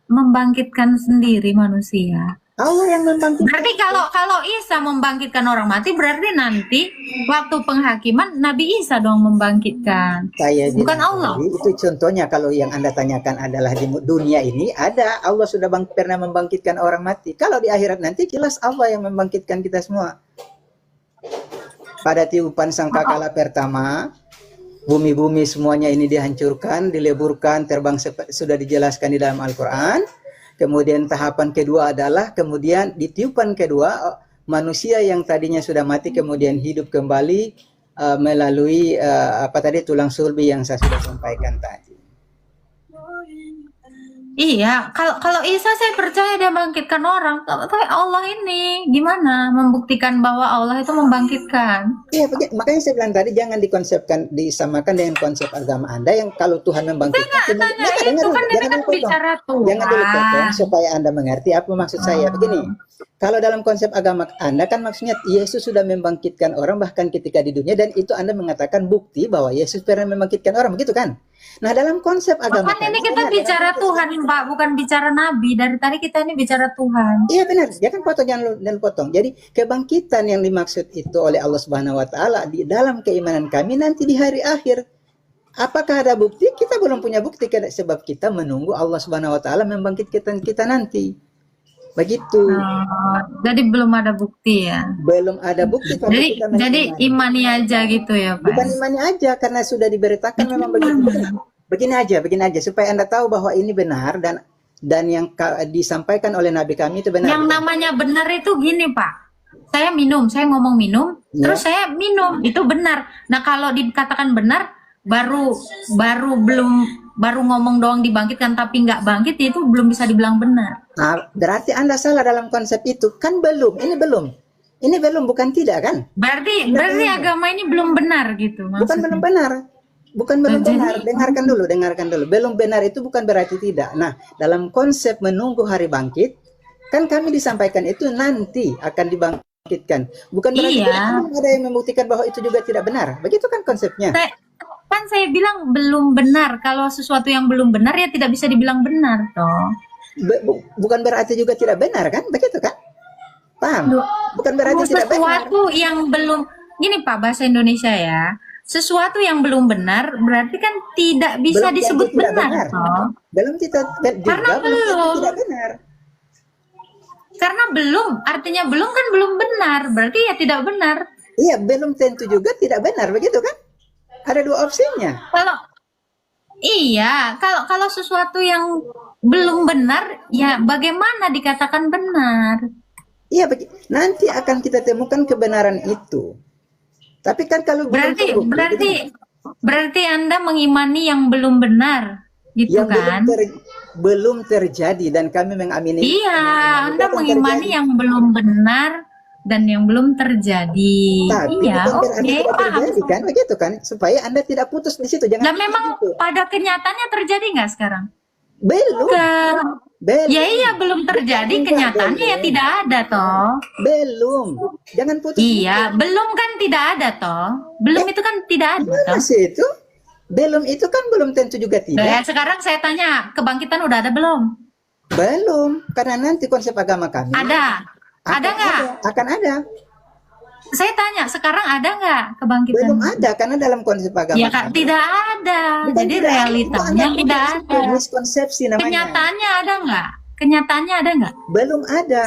membangkitkan sendiri manusia? Allah yang membangkitkan. Berarti kalau Isa membangkitkan orang mati, berarti nanti waktu penghakiman Nabi Isa dong membangkitkan. Saya Bukan bilang Allah. tadi, itu contohnya. Kalau yang Anda tanyakan adalah di dunia ini, ada Allah sudah pernah membangkitkan orang mati. Kalau di akhirat nanti jelas Allah yang membangkitkan kita semua. Pada tiupan sangkakala pertama, bumi-bumi semuanya ini dihancurkan, dileburkan, terbang sudah dijelaskan di dalam Al-Quran. Kemudian tahapan kedua adalah kemudian di tiupan kedua manusia yang tadinya sudah mati kemudian hidup kembali melalui tulang sulbi yang saya sudah sampaikan tadi. Iya, kalau Isa saya percaya dia bangkitkan orang. Tapi Allah ini gimana membuktikan bahwa Allah itu membangkitkan? Iya, makanya saya bilang tadi jangan disamakan dengan konsep agama Anda yang kalau Tuhan membangkitkan. Itu kan dia kan bicara Tuhan. Jangan dulu potong supaya Anda mengerti apa maksud saya. Begini, kalau dalam konsep agama Anda kan maksudnya Yesus sudah membangkitkan orang bahkan ketika di dunia, dan itu Anda mengatakan bukti bahwa Yesus pernah membangkitkan orang, begitu kan? Nah, dalam konsep agama kan ini kita bicara Tuhan, Pak, bukan bicara Nabi. Dari tadi kita ini bicara Tuhan. Iya benar, jangan potong, jangan potong. Jadi kebangkitan yang dimaksud itu oleh Allah Subhanahu Wa Taala di dalam keimanan kami nanti di hari akhir. Apakah ada bukti? Kita belum punya bukti sebab kita menunggu Allah Subhanahu Wa Taala membangkitkan kita nanti. Begitu. Jadi belum ada bukti ya. Belum ada bukti. Jadi imani aja gitu ya, Pak. Bukan imani aja karena sudah diberitakan memang begitu. Begini aja supaya Anda tahu bahwa ini benar dan yang disampaikan oleh Nabi kami itu benar. Yang namanya benar itu gini, Pak. Saya ngomong minum, ya. Terus saya minum, itu benar. Nah, kalau dikatakan benar baru ngomong doang dibangkitkan tapi nggak bangkit, itu belum bisa dibilang benar. Nah, berarti Anda salah dalam konsep itu. Kan belum, ini belum bukan tidak kan? Berarti agama ini belum benar gitu maksudnya. Bukan belum benar. Dengarkan dulu. Belum benar itu bukan berarti tidak. Nah, dalam konsep menunggu hari bangkit, kan kami disampaikan itu nanti akan dibangkitkan. Bukan berarti ada yang membuktikan bahwa itu juga tidak benar. Begitu kan konsepnya? Kan saya bilang belum benar. Kalau sesuatu yang belum benar ya tidak bisa dibilang benar toh. Bukan berarti juga tidak benar kan? Begitu kan? Paham? Bukan berarti tidak benar. Sesuatu yang belum, gini Pak, bahasa Indonesia ya. Sesuatu yang belum benar berarti kan tidak bisa disebut benar toh. Belum tidak benar. Karena belum, artinya belum kan belum benar, berarti ya tidak benar. Iya, belum tentu juga tidak benar, begitu kan? Ada dua opsinya. Kalau sesuatu yang belum benar, ya bagaimana dikatakan benar? Iya, nanti akan kita temukan kebenaran itu. Tapi kan kalau berarti Anda mengimani yang belum benar, gitu yang kan? Belum terjadi dan kami mengamini. Iya, Anda mengimani yang belum benar dan yang belum terjadi. Tapi iya, terjadi kan, begitu kan? Supaya Anda tidak putus di situ. Jangan. Nah, memang pada kenyataannya terjadi nggak sekarang? Belum. Ya iya, belum terjadi, kenyataannya ya tidak ada toh. Belum. Jangan putus. Iya, belum kan tidak ada toh. Belum itu kan tidak ada toh. Masih itu? Belum itu kan belum tentu juga tidak. Nah, sekarang saya tanya, kebangkitan udah ada belum? Belum, karena nanti konsep agama kami. Ada nggak? Akan ada. Saya tanya, sekarang ada nggak kebangkitan? Belum ada, karena dalam konsep agama. Ya Kak, tidak ada. Jadi realitanya tidak ada. Miskonsepsi namanya. Kenyataannya ada nggak? Kenyataannya ada nggak? Belum ada.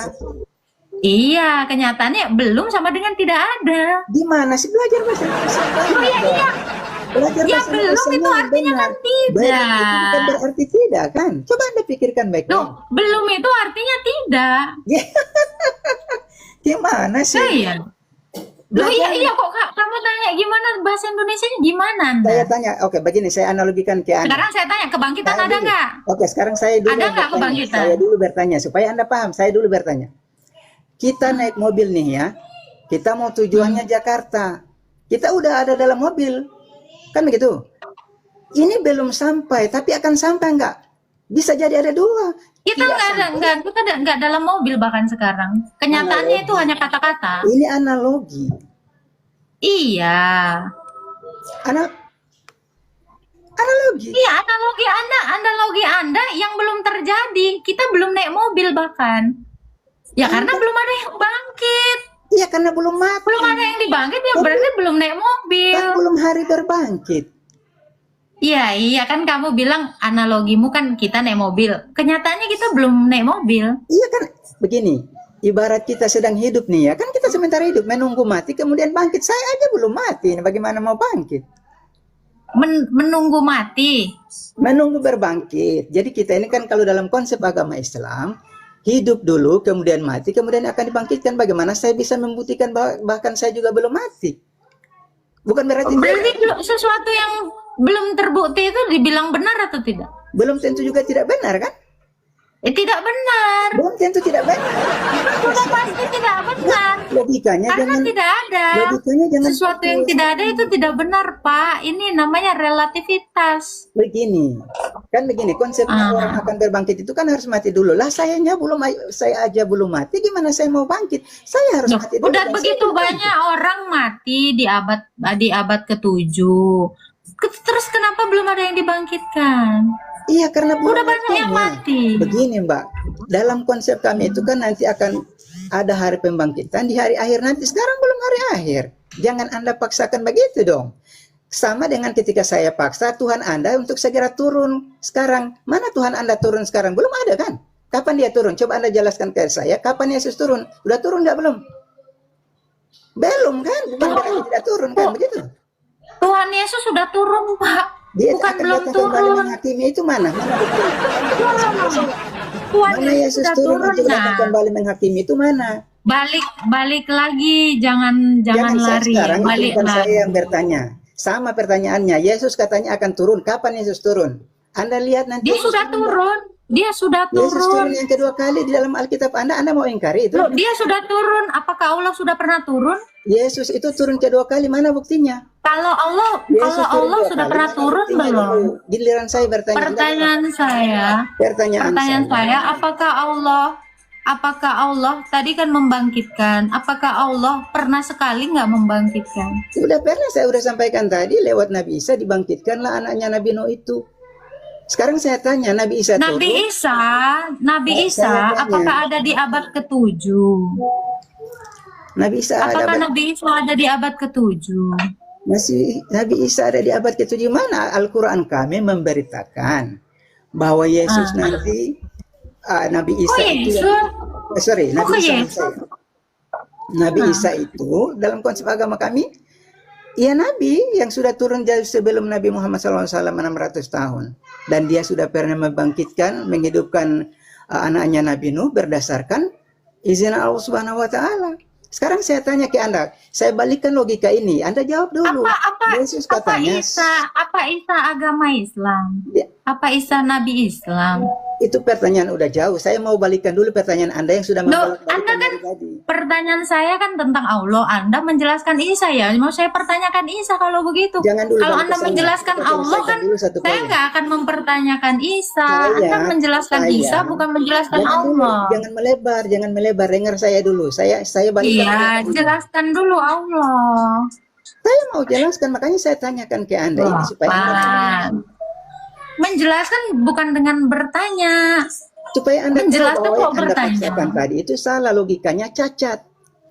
Iya, kenyataannya belum sama dengan tidak ada. Di mana sih belajar bahasa Indonesia? Oh iya. Belajar ya belum itu artinya kan tidak. Itu kan berarti tidak kan? Coba Anda pikirkan baik-baik. Loh, belum itu artinya tidak. Gimana sih? Iya. Loh iya kok kamu tanya gimana bahasa Indonesianya gimana Anda? Saya tanya, oke begini saya analogikan ke Anda. Sekarang saya tanya, kebangkitan ada nggak? Oke, sekarang saya dulu ada nggak kebangkitan? Saya dulu bertanya supaya Anda paham. Saya dulu bertanya. Kita naik mobil nih ya. Kita mau tujuannya Jakarta. Kita udah ada dalam mobil. Kan begitu? Ini belum sampai, tapi akan sampai nggak? Bisa jadi ada dua. Kita nggak dalam mobil bahkan sekarang. Kenyataannya itu hanya kata-kata. Ini analogi. Iya. Analogi. Iya, analogi Anda yang belum terjadi. Kita belum naik mobil bahkan. Ya karena belum ada yang bangkit. Iya, karena belum mati. Belum ada yang dibangkit ya berarti belum naik mobil. Kan belum hari berbangkit. Iya kan kamu bilang analogimu kan kita naik mobil. Kenyataannya kita belum naik mobil. Iya kan, begini. Ibarat kita sedang hidup nih ya, kan kita sementara hidup menunggu mati kemudian bangkit. Saya aja belum mati, bagaimana mau bangkit? menunggu mati. Menunggu berbangkit. Jadi kita ini kan kalau dalam konsep agama Islam, hidup dulu, kemudian mati, kemudian akan dibangkitkan. Bagaimana saya bisa membuktikan bahkan saya juga belum mati? Bukan berarti Sesuatu yang belum terbukti itu dibilang benar atau tidak? belum tentu juga tidak benar kan? Tidak benar. Belum tentu tidak benar. Sudah pasti tidak benar. Logikanya Karena jangan tidak ada. logikanya jangan Sesuatu yang tidak ada itu tidak benar, Pak. Ini namanya relativitas. begini. Kan begini, konsep orang akan berbangkit itu kan harus mati dulu. Lah saya aja belum mati, gimana saya mau bangkit? Saya harus mati dulu. Udah dan begitu saya banyak orang mati di abad ke-7. Terus kenapa belum ada yang dibangkitkan? Iya, karena belum Udah banyak yang waktunya. mati. Begini Mbak, dalam konsep kami itu kan nanti akan ada hari pembangkitan di hari akhir nanti. Sekarang belum hari akhir. Jangan Anda paksakan begitu dong. Sama dengan ketika saya paksa Tuhan Anda untuk segera turun sekarang. Mana Tuhan Anda turun sekarang? Belum ada kan? Kapan dia turun? Coba Anda jelaskan ke saya. Kapan Yesus turun? Udah turun nggak belum? Belum kan? Bukan berarti tidak turun kan? Begitu. Tuhan Yesus sudah turun, Pak. Dia Bukan akan belum datang kembali turun. menghakimi itu mana? Tuhan Mana Yesus Yesus sudah turun turun, untuk datang nah. kembali menghakimi itu mana? Balik lagi, jangan Jangan saya lari, sekarang, itu balik bukan saya lagi. yang bertanya. Sama pertanyaannya, Yesus katanya akan turun. Kapan Yesus turun? Anda lihat nanti. Dia sudah turun. Dia sudah Yesus turun turun. yang kedua kali di dalam Alkitab. Anda mau ingkari itu? Loh, dia sudah turun. Apakah Allah sudah pernah turun? Yesus itu turun kedua kali, mana buktinya? Kalau Allah Yesus turun dua sudah kali, pernah mana turun buktinya belum? dulu? Giliran saya bertanya. Pertanyaan saya, apakah Allah tadi kan membangkitkan? Apakah Allah pernah sekali nggak membangkitkan? Sudah pernah saya sudah sampaikan tadi lewat Nabi Isa dibangkitkanlah anaknya Nabi Nuh itu. Sekarang saya tanya, Nabi Isa turun. Nabi Isa, saya tanya. apakah ada di abad ke-7? Nabi Isa Apakah ada Nabi Isa ada di abad ke-7? masih Nabi Isa ada di abad ke-7. Mana Al-Quran kami memberitakan bahwa Yesus nanti Nabi Isa itu Nabi Isa maksud saya. Nabi Isa itu dalam konsep agama kami ya Nabi yang sudah turun jauh sebelum Nabi Muhammad SAW 600 tahun, dan dia sudah pernah membangkitkan, menghidupkan anaknya Nabi Nuh berdasarkan izin Allah Subhanahu Wa Taala. Sekarang saya tanya ke Anda, saya balikkan logika ini, Anda jawab dulu. Yesus katanya, Apa Isa agama Islam? Ya. Apa Isa Nabi Islam? itu pertanyaan udah jauh. Saya mau balikkan dulu pertanyaan Anda yang sudah Loh, membalikkan Anda kan dari tadi. pertanyaan saya kan tentang Allah. Anda menjelaskan Isa ya. Mau saya pertanyakan Isa kalau begitu. Jangan dulu Kalau balik Anda ke sana. menjelaskan Kita Allah selesaikan kan dulu satu saya poin. nggak akan mempertanyakan Isa. Saya- Anda menjelaskan saya- Isa bukan menjelaskan Jangan dulu, Allah. jangan melebar. Dengar saya dulu. Saya balikkan. Iya, jelaskan dulu Allah. Saya mau jelaskan, makanya saya tanyakan ke Anda ini supaya Pak. Menjelaskan bukan dengan bertanya. Anda tahu Menjelaskan bahwa kok yang Anda bertanya. paksakan tadi itu salah, logikanya cacat.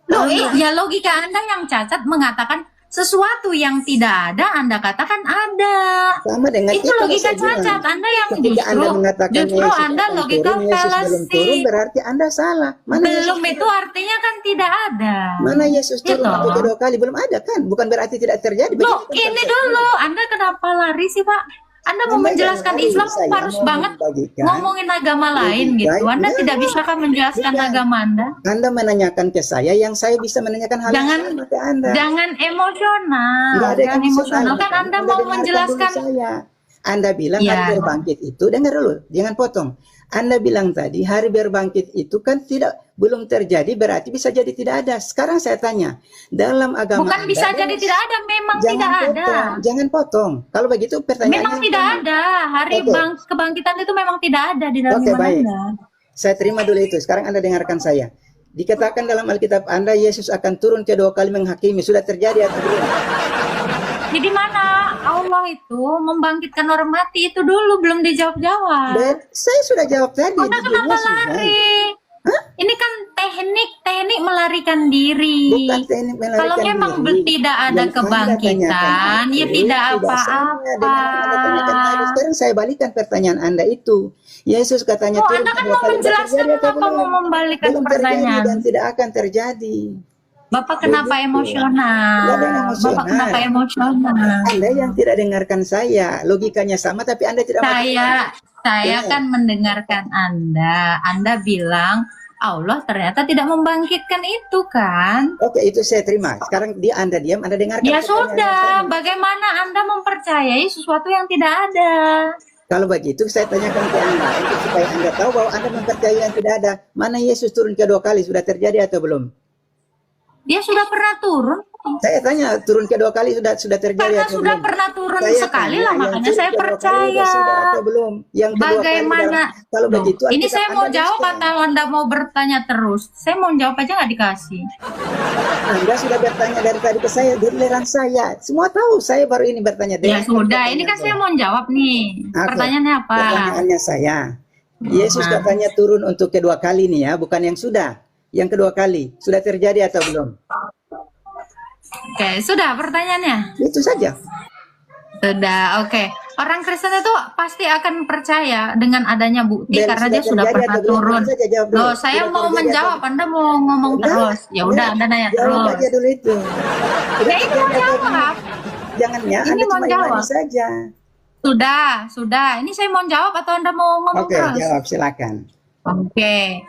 Loh, ya logika Anda yang cacat mengatakan sesuatu yang tidak ada, Anda katakan ada. Sama dengan Itu logika saya bilang. cacat. Anda yang Ketika Anda mengatakan justru Yesus Anda akan logika turun, Yesus belum turun, fallacy. berarti Anda salah. Mana Belum Yesus, itu artinya kan tidak ada. mana Yesus turun Gitu. itu kedua kali? Belum ada kan? Bukan berarti tidak terjadi. Loh, Begitu kan ini konsepnya. dulu. Anda kenapa lari sih, Pak? Anda mau Anda menjelaskan jangan lari, Islam saya harus mau banget membagikan. ngomongin agama lain Lebih gitu. baik Anda jangan. tidak bisakah menjelaskan Tidak. agama Anda? Anda menanyakan ke saya yang saya bisa menanyakan hal yang Jangan- sama ke Anda. Jangan emosional. Nggak ada Jangan emosional kan Anda Anda mau dengarkan menjelaskan. dulu saya. Anda bilang Ya. hari berbangkit itu, dengar dulu, jangan potong. Anda bilang tadi hari berbangkit itu kan belum terjadi, berarti bisa jadi tidak ada. Sekarang saya tanya, dalam agama Bukan Anda, bisa jadi tidak ada, memang jangan tidak ada. potong, jangan potong. Kalau begitu pertanyaannya Memang tidak ada. Hari Oke. kebangkitan itu memang tidak ada di dalam Oke, iman baik. Anda. Saya terima dulu itu. Sekarang Anda dengarkan saya. Dikatakan dalam Alkitab Anda Yesus akan turun kedua kali menghakimi. Sudah terjadi atau belum? Jadi mana Allah itu membangkitkan orang mati itu dulu belum dijawab-jawab. Dan saya sudah jawab tadi. Anda di kenapa dunia sudah. lari? Ini kan teknik melarikan diri. Bukan teknik melarikan Kalau memang diri. tidak ada Yang Anda kebangkitan, tanyakan ya itu tidak sama apa-apa. dengan yang Anda tanyakan tadi. Sekarang saya balikan pertanyaan Anda itu. Yesus katanya Oh, turun Anda kan kedua mau kali. Sudah menjelaskan terjadi atau kenapa belum? mau membalikan Belum terjadi pertanyaan. dan tidak akan terjadi. Bapak kenapa Begitu. emosional? Nggak ada yang Bapak kenapa emosional? Anda yang tidak dengarkan saya. Logikanya sama tapi Anda tidak mau dengar. Saya Ya. kan mendengarkan Anda. Anda bilang Allah ternyata tidak membangkitkan itu kan? Oke, itu saya terima. Sekarang Anda diam, Anda dengarkan. Ya pertanyaan yang sudah, saya. bagaimana Anda mempercayai sesuatu yang tidak ada? Kalau begitu saya tanyakan ke Anda untuk supaya Anda tahu bahwa Anda mempercayai yang tidak ada. Mana Yesus turun kedua kali, sudah terjadi atau belum? Dia sudah pernah turun. Saya tanya turun kedua kali sudah terjadi Karena atau sudah belum? pernah turun Saya sekali tanya lah, yang makanya turun saya kedua kali percaya. sudah atau belum? Yang kedua kali Bagaimana? kalau Loh, begitu ini Alkitab saya mau Anda jawab dusta. atau Anda mau bertanya terus? Saya mau jawab aja nggak dikasih. Anda sudah bertanya dari tadi ke saya, giliran saya. Semua tahu, saya baru ini bertanya. Ya Dengarkan sudah, ini pertanyaan kan saya saya. mau jawab nih. Oke. Pertanyaannya apa? Pertanyaannya saya. Yesus Nah. katanya turun untuk kedua kali nih ya, bukan yang sudah. Yang kedua kali, sudah terjadi atau belum? Oke, sudah pertanyaannya. Itu saja. Sudah, oke. Orang Kristen itu pasti akan percaya dengan adanya bukti Dan karena dia sudah terjadi pernah atau belum? turun. Saja jawab dulu. Loh, saya Sudah mau terjadi menjawab, atau- Anda mau ngomong Udah, terus. Ya udah, Anda nanya jawab terus. aja dulu itu. Sudah Ya ini mau terjadi atau belum? jawab. Jangan ya, Ini Anda mau cuma jawab. imani saja. Sudah. Ini saya mau jawab atau Anda mau ngomong Oke, terus? jawab silakan. Oke.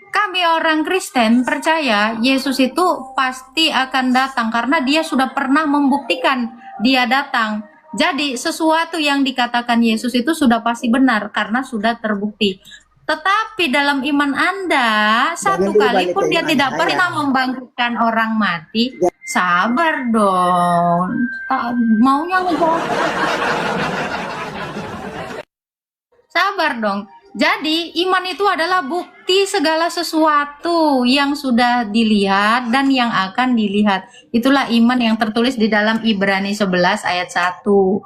Kami orang Kristen percaya Yesus itu pasti akan datang karena dia sudah pernah membuktikan dia datang. Jadi sesuatu yang dikatakan Yesus itu sudah pasti benar karena sudah terbukti. Tetapi dalam iman Anda, satu dulu kali balik pun ke dia iman tidak saya. pernah membangkitkan orang mati. Sabar dong. Maunya ngejawab. Sabar dong. Jadi iman itu adalah bukti segala sesuatu yang sudah dilihat dan yang akan dilihat. Itulah iman yang tertulis di dalam Ibrani 11 ayat 1.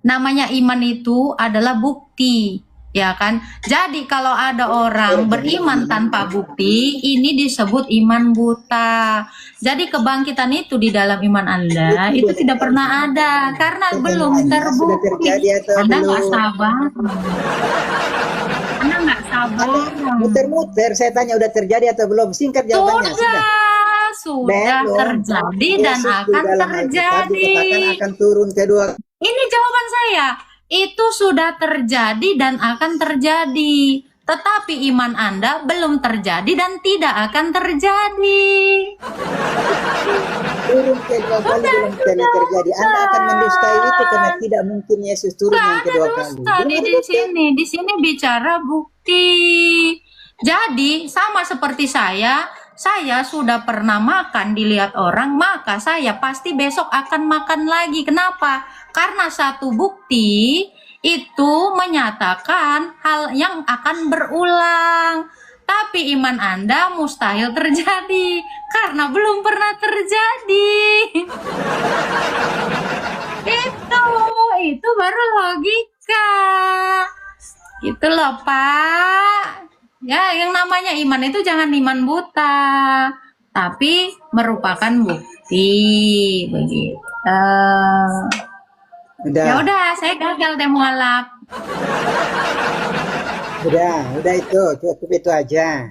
Namanya iman itu adalah bukti, ya kan? Jadi kalau ada orang beriman tanpa bukti, ini disebut iman buta. Jadi kebangkitan itu di dalam iman Anda itu tidak pernah ada karena belum Sudah terbukti. terjadi atau Anda nggak belum? sabar. Anda nggak sabar. Muter-muter, saya tanya udah terjadi atau belum? Singkat jawabannya. Sudah Belum. terjadi dan Yesus di akan dalam Alkitab terjadi. dikatakan akan turun kedua. Ini jawaban saya. Itu sudah terjadi dan akan terjadi. Tetapi iman Anda belum terjadi dan tidak akan terjadi. Turun kedua kali belum pernah terjadi. Anda akan mendustai itu karena tidak mungkin Yesus turun yang Nggak ada kedua kali. dusta di sini. Di sini bicara bukti. Jadi sama seperti saya sudah pernah makan dilihat orang, maka saya pasti besok akan makan lagi. Kenapa? Karena satu bukti itu menyatakan hal yang akan berulang. Tapi iman Anda mustahil terjadi karena belum pernah terjadi. Itu baru logika. Gitu loh, Pak. Ya, yang namanya iman itu jangan iman buta, tapi merupakan bukti begitu. Udah, Ya udah, saya gagal deh mualaf. udah itu, cukup itu aja.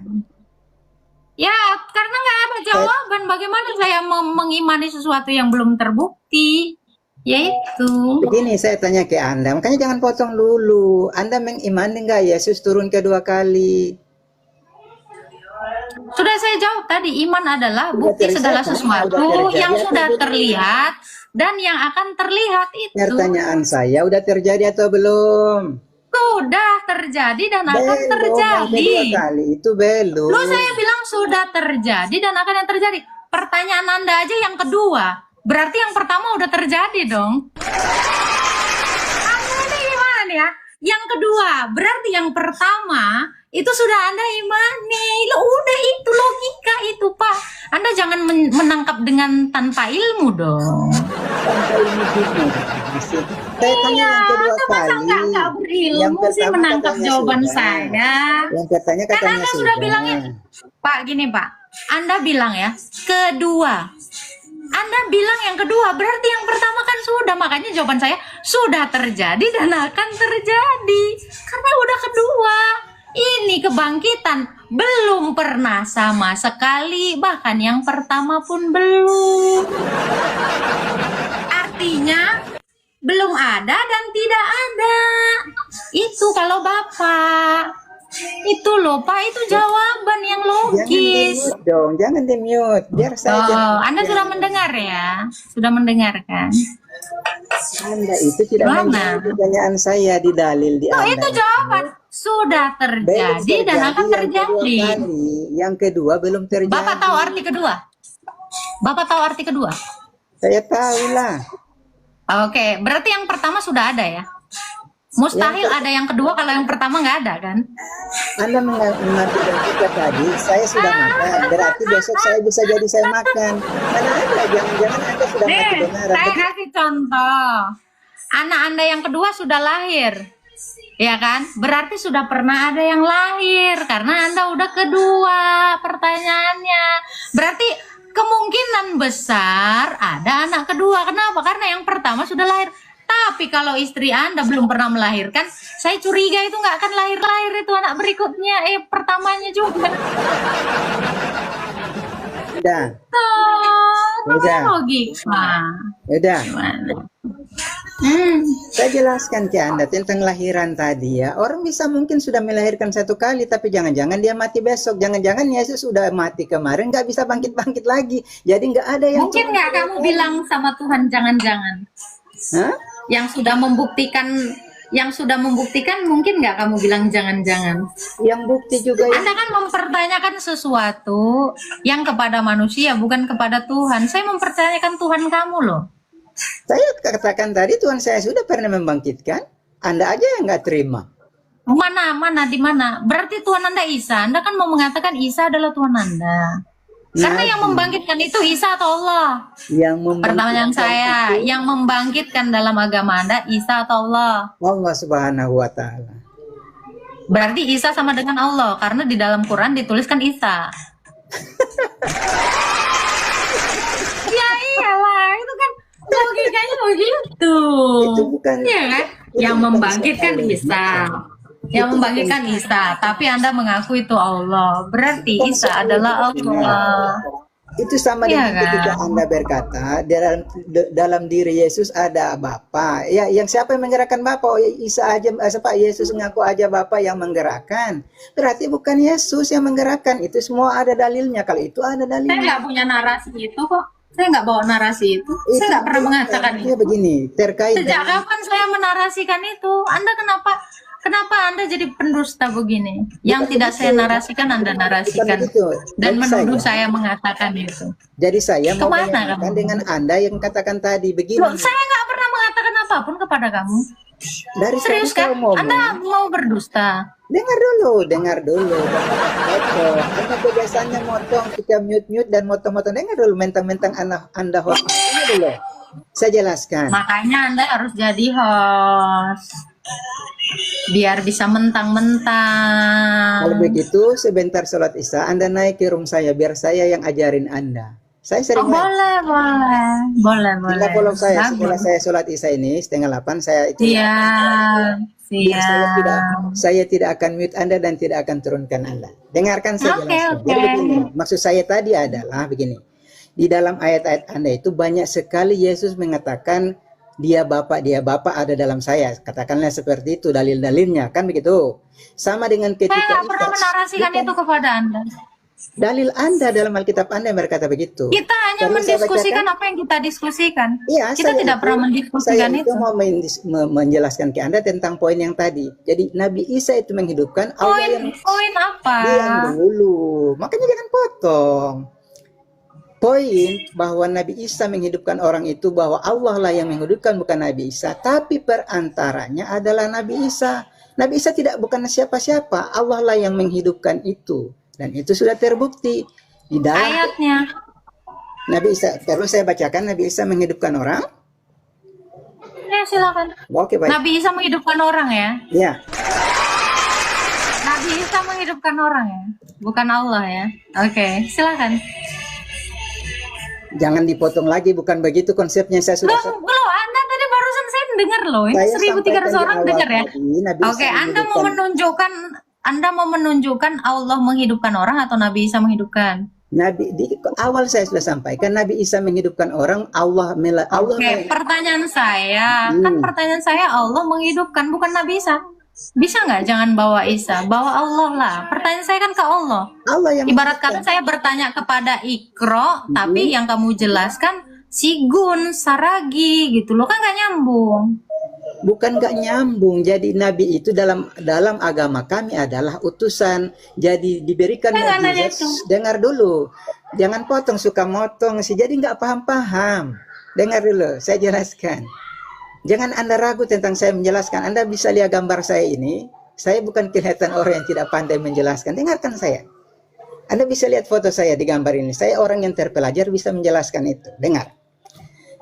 Ya, karena nggak ada jawaban. Bagaimana saya mengimani sesuatu yang belum terbukti? Yaitu. Begini saya tanya ke Anda, makanya jangan potong dulu. Anda mengimani nggak Yesus turun kedua kali? Sudah saya jawab tadi, iman adalah bukti terjadi, segala udah sesuatu terjadi yang atau sudah belum? terlihat dan yang akan terlihat itu. Pertanyaan saya udah terjadi atau belum? Sudah terjadi dan akan Belum, yang terjadi. kedua kali itu belum. Lu saya bilang sudah terjadi dan akan yang terjadi. Pertanyaan Anda aja yang kedua. Berarti yang pertama udah terjadi dong. Anda ini gimana nih ya? Yang kedua, berarti yang pertama itu sudah Anda imani. Lo udah itu logika itu, Pak. Anda jangan menangkap dengan tanpa ilmu dong. Tanpa ilmu juga. Saya tanya yang kedua Anda masa kali. nggak Yang berilmu sih pertama menangkap katanya jawaban sudah. saya. Yang katanya Kan Anda sudah sudah. bilangnya, Pak, gini Pak, Anda bilang ya, kedua. Anda bilang yang kedua, berarti yang pertama kan sudah, makanya jawaban saya sudah terjadi dan akan terjadi. Karena udah kedua. Ini kebangkitan belum pernah sama sekali, bahkan yang pertama pun belum. Artinya belum ada dan tidak ada. Itu kalau Bapak. Itu loh Pak, itu jawaban yang logis. Jangan di-mute dong, jangan di-mute. Biar saja. Oh, Anda sudah mendengar ya? Sudah mendengarkan? Anda itu tidak Mana? menjawab pertanyaan saya di dalil di Oh, Anda. itu jawaban. Sudah Belum terjadi dan akan yang kedua terjadi. kali. Yang kedua belum terjadi. Bapak tahu arti kedua? Bapak tahu arti kedua? Saya tahu lah. Oke, berarti yang pertama sudah ada ya? Mustahil ada yang kedua kalau yang pertama nggak ada kan? Anda mengerti juga tadi, saya sudah makan. Berarti besok saya bisa jadi saya makan. Mana ada, jangan-jangan Anda sudah mati Nih, beneran. saya kasih contoh. Anak Anda yang kedua sudah lahir. Ya kan? Berarti sudah pernah ada yang lahir. Karena Anda udah kedua pertanyaannya. Berarti kemungkinan besar ada anak kedua. Kenapa? Karena yang pertama sudah lahir. Tapi kalau istri Anda belum pernah melahirkan, saya curiga itu nggak akan lahir-lahir itu anak berikutnya. Pertamanya juga. Udah, Tuh, Udah. logika. udah. Gimana? Saya jelaskan ke Anda tentang lahiran tadi ya. Orang bisa mungkin sudah melahirkan satu kali, tapi jangan-jangan dia mati besok. Jangan-jangan Yesus sudah mati kemarin, nggak bisa bangkit-bangkit lagi. Jadi nggak ada yang... Mungkin nggak kamu bilang sama Tuhan jangan-jangan? Hah? Yang sudah membuktikan mungkin nggak kamu bilang jangan-jangan? Yang bukti juga ya. Anda kan mempertanyakan sesuatu yang kepada manusia bukan kepada Tuhan. Saya mempertanyakan Tuhan kamu loh. Saya katakan tadi Tuhan saya sudah pernah membangkitkan. Anda aja yang nggak terima. Mana di mana? Berarti Tuhan Anda Isa. Anda kan mau mengatakan Isa adalah Tuhan Anda. Karena yang membangkitkan itu Isa atau Allah? Yang membangkitkan Pertanyaan saya, yang membangkitkan dalam agama Anda Isa atau Allah? Allah Subhanahu wa Ta'ala. Berarti Isa sama dengan Allah karena di dalam Quran dituliskan Isa. Ya iyalah, itu kan logikanya begitu. Itu bukan. Iya kan? Yang membangkitkan Isa. Yang membangkitkan Isa, tapi Anda mengaku itu Allah. Berarti Isa adalah Allah. Itu sama Iya dengan ketika kan? Anda berkata dalam diri Yesus ada Bapa. Ya, yang siapa yang menggerakkan Bapa? Oh, Isa aja, Pak Yesus mengaku aja Bapa yang menggerakkan. Berarti bukan Yesus yang menggerakkan. Itu semua ada dalilnya. Kalau itu ada Saya dalilnya. nggak punya narasi itu kok. Saya nggak bawa narasi itu. Saya nggak pernah mengatakan Ya itu. begini, terkait Sejak dengan kapan saya menarasikan itu? Anda kenapa Anda jadi pendusta begini? Yang tidak saya narasikan Anda narasikan. bukan begitu. Dan Bagi menuduh saya- saya mengatakan itu. Jadi saya mau Kemana menyamakan kamu? dengan Anda yang katakan tadi begini. Loh, saya nggak pernah mengatakan apapun kepada kamu. Dari Serius saya kan? ngomong. Anda mau berdusta? Dengar dulu. Motong. Anda kebiasaannya motong, kita mute dan motong-motong. Dengar dulu, mentang-mentang Anda host. Dengar dulu. Saya jelaskan. Makanya Anda harus jadi host. Biar bisa mentang-mentang. Kalau begitu, sebentar sholat isya, Anda naik ke room saya, biar saya yang ajarin Anda. Saya Oh, sering naik. boleh. Tinggal follow saya, Bagus. setelah saya sholat isya ini, 7:30 saya itu. Biar saya tidak akan mute Anda dan tidak akan turunkan Anda. Dengarkan saya Oke, jelaskan. oke. Jadi begini, maksud saya tadi adalah begini. Di dalam ayat-ayat Anda itu banyak sekali Yesus mengatakan dia Bapa ada dalam saya. Katakanlah seperti itu dalil-dalilnya, kan begitu. Sama dengan Saya ketika nggak pernah menarasikan itu kepada Anda. dalil Anda dalam Alkitab Anda yang berkata begitu. Kita hanya Karena saya mendiskusikan bacakan- apa yang kita diskusikan. Iya, Kita saya tidak itu- pernah mendiskusikan saya itu. mau menjelaskan ke Anda tentang poin yang tadi. Jadi Nabi Isa itu menghidupkan Allah yang Poin apa? diam dulu. Makanya jangan potong. Poin bahwa Nabi Isa menghidupkan orang itu bahwa Allah lah yang menghidupkan, bukan Nabi Isa. Tapi perantaranya adalah Nabi Isa. Nabi Isa bukan siapa-siapa. Allah lah yang menghidupkan itu. Dan itu sudah terbukti di dalam Ayatnya. Nabi Isa. Perlu saya bacakan Nabi Isa menghidupkan orang? Ya silakan. Oke, baik. Nabi Isa menghidupkan orang ya. Ya. Nabi Isa menghidupkan orang ya. Bukan Allah ya. Oke, silakan. Jangan dipotong lagi, bukan begitu konsepnya. Saya sudah Loh, Anda tadi barusan saya dengar loh. Ini Saya 1.300 sampaikan di orang awal dengar ya. tadi, Nabi Isa Oke, Anda mau menghidupkan- menunjukkan Anda mau menunjukkan Allah menghidupkan orang atau Nabi Isa menghidupkan? Nabi di awal saya sudah sampaikan Nabi Isa menghidupkan orang, Oke, pertanyaan saya, kan pertanyaan saya Allah menghidupkan bukan Nabi Isa. Bisa nggak jangan bawa Isa, bawa Allah lah. Pertanyaan saya kan ke Allah. Allah yang Ibarat kata saya bertanya kepada Ikro, tapi yang kamu jelaskan Sigun, Saragi gitu loh, kan nggak nyambung. bukan gak nyambung. Jadi Nabi itu dalam agama kami adalah utusan. Jadi diberikan mukjizat. Dengar dulu, jangan potong, suka motong sih. Jadi nggak paham-paham. Dengar dulu, saya jelaskan. Jangan Anda ragu tentang saya menjelaskan. Anda bisa lihat gambar saya ini. Saya bukan kelihatan orang yang tidak pandai menjelaskan. Dengarkan saya. Anda bisa lihat foto saya di gambar ini. Saya orang yang terpelajar, bisa menjelaskan itu. Dengar.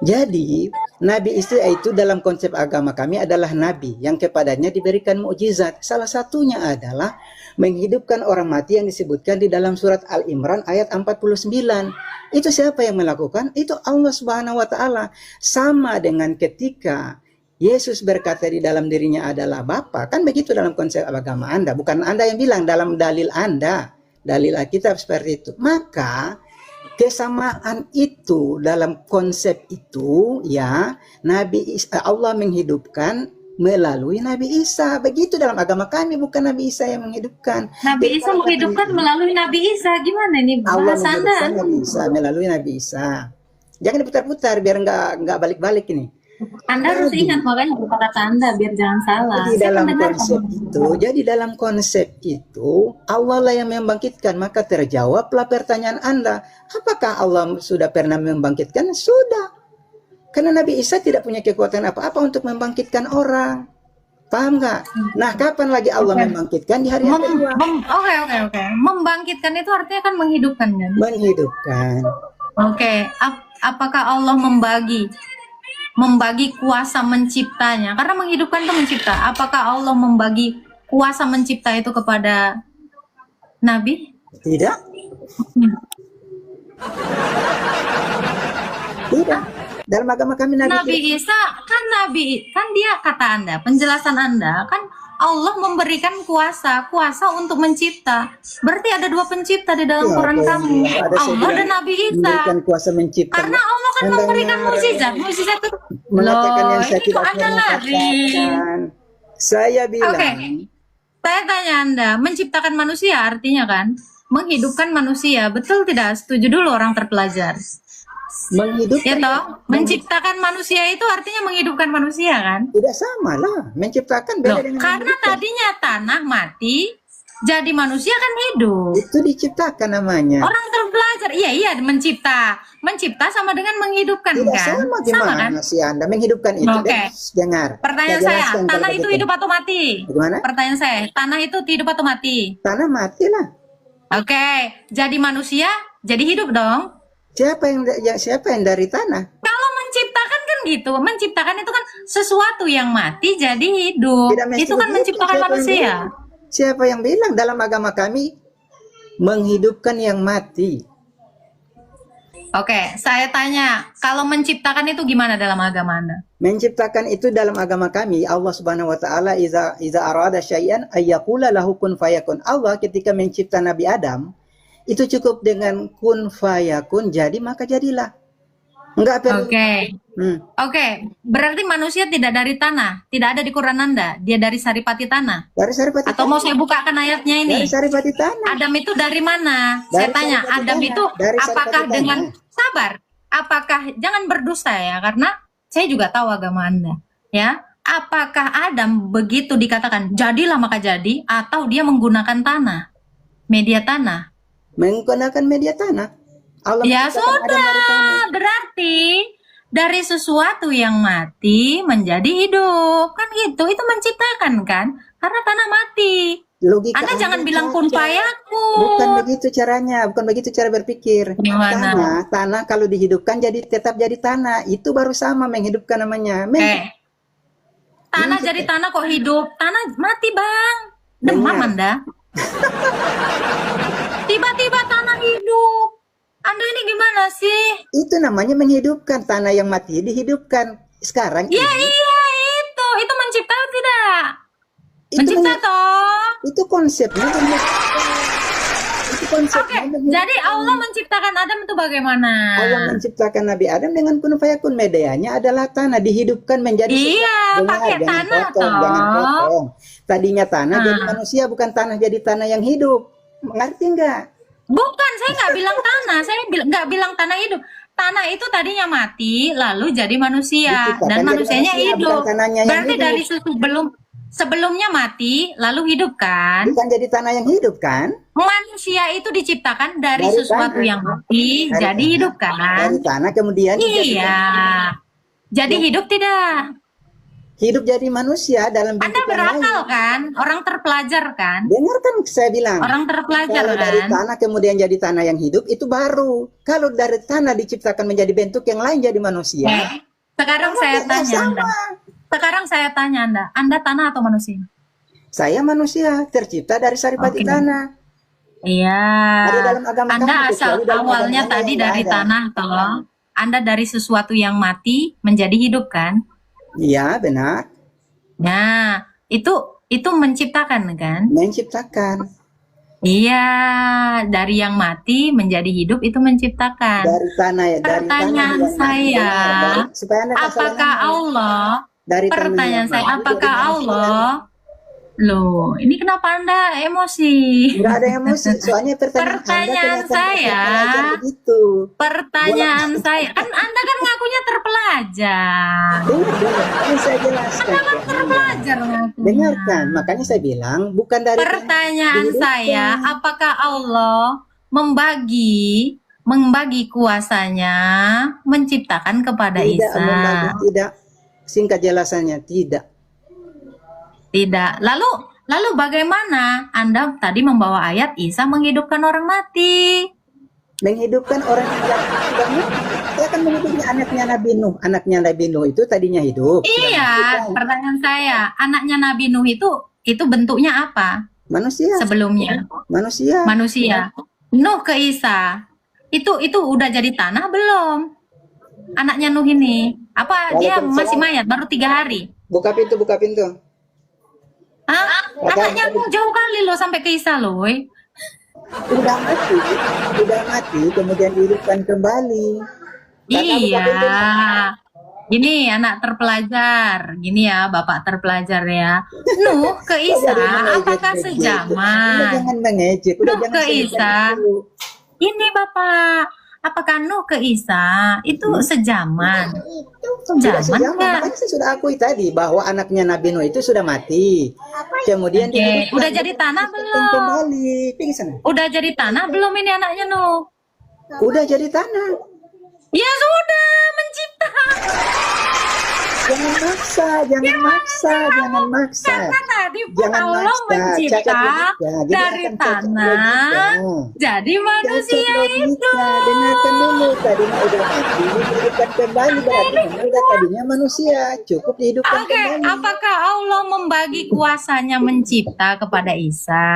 Jadi, Nabi Isa itu dalam konsep agama kami adalah Nabi yang kepadanya diberikan mukjizat. Salah satunya adalah menghidupkan orang mati yang disebutkan di dalam surat Al-Imran ayat 49. Itu siapa yang melakukan? Itu Allah Subhanahu wa Ta'ala. Sama dengan ketika Yesus berkata di dalam dirinya adalah Bapa. Kan begitu dalam konsep agama Anda. Bukan Anda yang bilang, dalam dalil Anda. Dalil Alkitab seperti itu. Maka kesamaan itu dalam konsep itu ya, Allah menghidupkan melalui Nabi Isa. Begitu dalam agama kami, bukan Nabi Isa yang menghidupkan. Nabi Isa menghidupkan melalui Nabi Isa. Gimana ini Allah bahasa Anda? menghidupkan Nabi Isa melalui Nabi Isa. Jangan diputar-putar biar nggak balik-balik ini. Anda harus ingat makanya kata Anda biar jangan salah. Jadi dalam konsep itu Allah lah yang membangkitkan. Maka terjawablah pertanyaan Anda. Apakah Allah sudah pernah membangkitkan? Sudah. Karena Nabi Isa tidak punya kekuatan apa-apa untuk membangkitkan orang. Paham nggak? Nah, kapan lagi Allah membangkitkan? Di hari yang kedua. Oke. Membangkitkan itu artinya kan menghidupkan kan? Menghidupkan. Oke. Apakah Allah membagi kuasa menciptanya? Karena menghidupkan itu mencipta. Apakah Allah membagi kuasa mencipta itu kepada Nabi? Tidak. Tidak. Dalam agama kami Nabi Isa kan dia kata Anda, penjelasan Anda kan Allah memberikan kuasa untuk mencipta. Berarti ada dua pencipta di dalam Quran kamu, Allah dan Nabi Isa. Kuasa mencipta. Karena Allah kan memberikan mukjizat itu. Mengatakan yang saya tidak Anda lari. Saya bilang. Oke. Saya tanya Anda, menciptakan manusia artinya kan menghidupkan manusia. Betul tidak? Setuju dulu orang terpelajar. Menghidupkan. Ya toh, menciptakan manusia itu artinya menghidupkan manusia kan? Tidak sama lah, menciptakan beda dengan karena menghidupkan. tadinya tanah mati, jadi manusia kan hidup. Itu diciptakan namanya. Orang terpelajar, iya mencipta sama dengan menghidupkan. Tidak kan? sama gimana kan? sih Anda menghidupkan itu? Dengar. Pertanyaan saya, tanah itu hidup atau mati? Bagaimana? Pertanyaan saya, tanah itu hidup atau mati? Tanah mati lah. Oke, jadi manusia jadi hidup dong. Siapa yang dari tanah? Kalau menciptakan kan gitu, menciptakan itu kan sesuatu yang mati jadi hidup. Itu kan menciptakan manusia. Siapa yang bilang dalam agama kami menghidupkan yang mati? Oke, saya tanya, kalau menciptakan itu gimana dalam agama Anda? Menciptakan itu dalam agama kami, Allah Subhanahu wa Ta'ala iza arada syai'an ayyaqula lahu kun fayakun. Allah ketika mencipta Nabi Adam itu cukup dengan kun fayakun, jadi maka jadilah. Enggak perlu. Oke, berarti manusia tidak dari tanah, tidak ada di Quran Anda, dia dari saripati tanah. Dari saripati. Atau mau saya bukakan ayatnya ini? Dari saripati tanah. Adam itu dari mana? Saya tanya, Adam itu apakah dengan sabar? Apakah jangan berdusta ya, karena saya juga tahu agama Anda, ya. Apakah Adam begitu dikatakan jadilah maka jadi, atau dia menggunakan tanah, media tanah? Menggunakan media tanah. Allah ya sudah, berarti dari sesuatu yang mati menjadi hidup, kan gitu. Itu menciptakan kan? Karena tanah mati. Logika Anda jangan bilang kun fayakun. Bukan begitu caranya, bukan begitu cara berpikir. Gimana? Tanah kalau dihidupkan jadi tetap jadi tanah. Itu baru sama menghidupkan namanya. Tanah jadi tanah kok hidup? Tanah mati, Bang. Demam Anda. Tiba-tiba tanah hidup. Anda ini gimana sih? Itu namanya menghidupkan. Tanah yang mati dihidupkan. Sekarang ya ini. Iya itu mencipta tidak? Mencipta toh. Itu konsepnya. Itu konsepnya. Jadi Allah menciptakan Adam itu bagaimana? Allah menciptakan Nabi Adam dengan kun fayakun, medianya adalah tanah, dihidupkan menjadi Iya, Dengar, pakai jangan tanah potong, jangan toh. potong. Tadinya tanah jadi manusia, bukan tanah jadi tanah yang hidup. Mengerti nggak? Bukan, saya nggak bilang tanah. Saya nggak bilang tanah hidup. Tanah itu tadinya mati, lalu jadi manusia, Diciptakan dan jadi manusianya manusia, hidup. bukan tanahnya yang Berarti hidup. dari sebelumnya mati, lalu hidup kan? Bukan jadi tanah yang hidup kan? Manusia itu diciptakan dari Dari sesuatu tanah. yang mati, Dari jadi tanah. hidup kan? Dari tanah kemudian Iya. Jadi hidup tidak? hidup jadi manusia dalam Anda bentuk yang berakal lain. kan? Orang terpelajar kan? Dengarkan saya bilang. Orang terpelajar Kalau dari kan? tanah kemudian jadi tanah yang hidup itu baru. Kalau dari tanah diciptakan menjadi bentuk yang lain jadi manusia. Sekarang saya Sama. tanya Anda. Sekarang saya tanya Anda tanah atau manusia? Saya manusia tercipta dari saripati Oke. tanah. Iya. Ada dalam agama Anda kami, asal kecuali dalam awalnya agama tadi yang dari nggak ada. tanah toh. Anda dari sesuatu yang mati menjadi hidup kan? Iya benar, Nah, itu menciptakan kan? menciptakan Iya, dari yang mati menjadi hidup itu menciptakan. dari tanah ya. Dari Pertanyaan tanah yang saya, supaya Anda tak salah apakah nama. Allah? Dari tanah Pertanyaan yang saya, mati apakah jadi manusia. Allah? Loh, ini kenapa Anda emosi? Nggak ada emosi, soalnya pertanyaan Pertanyaan Anda kelihatan saya, terpelajar begitu. Pertanyaan saya, kan Anda kan ngakunya terpelajar. Dengar, ini saya jelaskan. ke Anda. Terpelajar ngakunya. Dengarkan, makanya saya bilang bukan dari Pertanyaan dihidupkan. saya, apakah Allah membagi kuasanya menciptakan kepada Tidak Isa? membagi, tidak. Singkat jelasannya, tidak. Tidak. Lalu bagaimana Anda tadi membawa ayat Isa menghidupkan orang mati? Menghidupkan orang yang sudah mati. Dia akan menghidupkan anaknya Nabi Nuh. Anaknya Nabi Nuh itu tadinya hidup. sudah mati Iya, kan? pertanyaan saya, anaknya Nabi Nuh itu bentuknya apa Manusia. sebelumnya? Manusia. Manusia. Nuh ke Isa. Itu udah jadi tanah belum? Anaknya Nuh ini. Apa dia masih mayat baru 3 hari? Buka pintu, buka pintu. Hah? Anaknya Nuh jauh kali loh sampai ke Isa loh. Woy. Sudah mati, kemudian dihidupkan kembali. Karena buka Iya. pintunya. Gini anak terpelajar, gini ya Bapak terpelajar ya. Nuh ke Isa, apakah Udah sejaman? jangan mengejek. Udah Nuh jangan ke selesai Isa. dulu. Ini Bapak, apakah Nuh ke Isa itu sejaman? Tidak Sejaman sejaman. nggak? Makanya saya sudah akui tadi bahwa anaknya Nabi Nuh itu sudah mati. Kemudian Oke, dihidupkan. udah jadi tanah belum? Kembali. Pergi sana. Udah jadi tanah belum ini anaknya Nuh? Udah jadi tanah. Ya sudah, mencipta. Jangan maksa, jangan maksa, jangan maksa. Karena tadi pun Jangan Allah maksa, mencipta cacat logika. Jadi dari akan cacat tanah, logika. jadi manusia Cacat itu. logika. Dengarkan dulu, tadinya udah mati, dihidupkan kembali berarti memang udah tadinya manusia, cukup dihidupkan Oke, kembali. apakah Allah membagi kuasanya mencipta kepada Isa?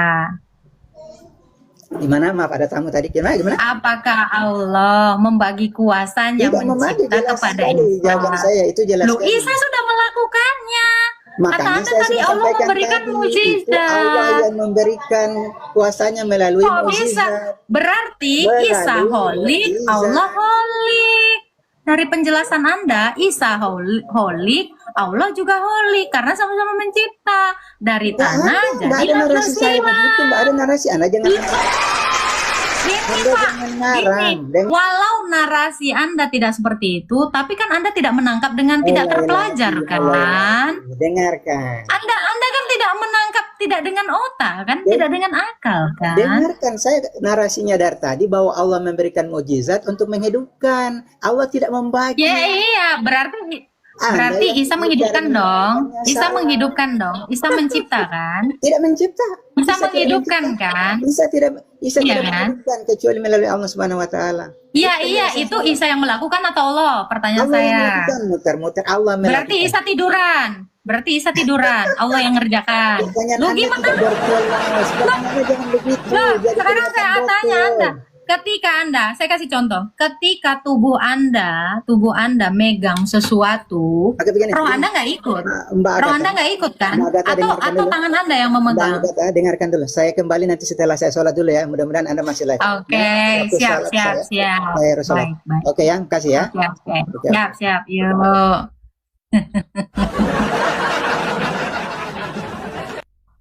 Gimana? Maaf, ada tamu tadi. Gimana? Apakah Allah membagi kuasanya Tidak membagi, mencipta jelas kepada sekali. Isa? Jawaban saya itu jelas Loh, sekali. Isa sudah melakukannya. Kata Makanya Anda saya tadi sudah Allah sampaikan memberikan tadi, itu mukjizat. Allah yang memberikan kuasanya melalui Kok bisa? mukjizat. Berarti Melalui Isa holik, mukjizat. Allah holik. Dari penjelasan Anda, Isa holik, Allah juga holik karena sama-sama mencipta dari tanah Nggak jadi ada narasi saya manusia. begitu, nggak ada narasi. Anda jangan Gini, Anda Pak. jangan ngarang. Gini, walau narasi Anda tidak seperti itu, tapi kan Anda tidak menangkap dengan tidak terpelajar kan? Dengarkan. Anda kan tidak menangkap tidak dengan otak kan, tidak dengan akal kan? Dengarkan saya narasinya dari tadi bahwa Allah memberikan mukjizat untuk menghidupkan. Allah tidak membagi. Ya iya, berarti Anda yang Isa menghidupkan bicara dong. maknanya Isa salah. menghidupkan dong. Isa menciptakan. Tidak mencipta. Isa tidak menghidupkan mencipta. kan? Isa tidak Iya kan? menghidupkan kecuali melalui Allah Subhanahu wa taala. Iya, itu Isa yang melakukan atau Allah? Pertanyaan Allah yang saya. melakukan, muter-muter Allah Berarti melakukan. Isa tiduran. Berarti Isa tiduran. Allah yang ngerjakan. Pertanyaan Lu Anda gimana? tidak berkelas. Pertanyaan Anda jangan begitu. Loh, Jadi sekarang kelihatan saya tanya bodoh. Anda. ketika Anda, saya kasih contoh, ketika tubuh Anda megang sesuatu, Oke, begini. roh Anda nggak ikut. Mbak Roh Agatha. Anda nggak ikut kan? Mbak Agatha, dengarkan Atau dulu. tangan Anda yang Mbak memegang. Agatha, dengarkan dulu. Saya kembali nanti setelah saya sholat dulu ya. Mudah-mudahan Anda masih live. Oke, Waktu siap, sholat siap, saya, siap. saya harus sholat. Baik, baik. Oke ya, kasih ya. Oke, oke. Oke. Siap, siap. Yuk.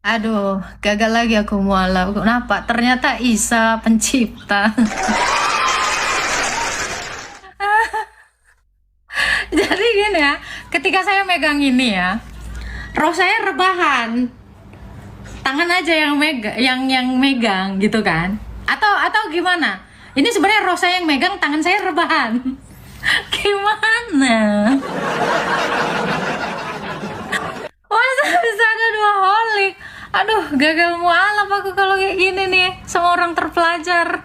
Aduh, gagal lagi aku mualaf. Kenapa? Ternyata Isa pencipta. Jadi gini ya, ketika saya megang ini ya, roh saya rebahan. Tangan aja yang megang gitu kan? Atau gimana? Ini sebenarnya roh saya yang megang, tangan saya rebahan. Gimana? Masa bisa ada dua holik? Aduh, gagal mualaf aku kalau kayak gini nih. Semua orang terpelajar.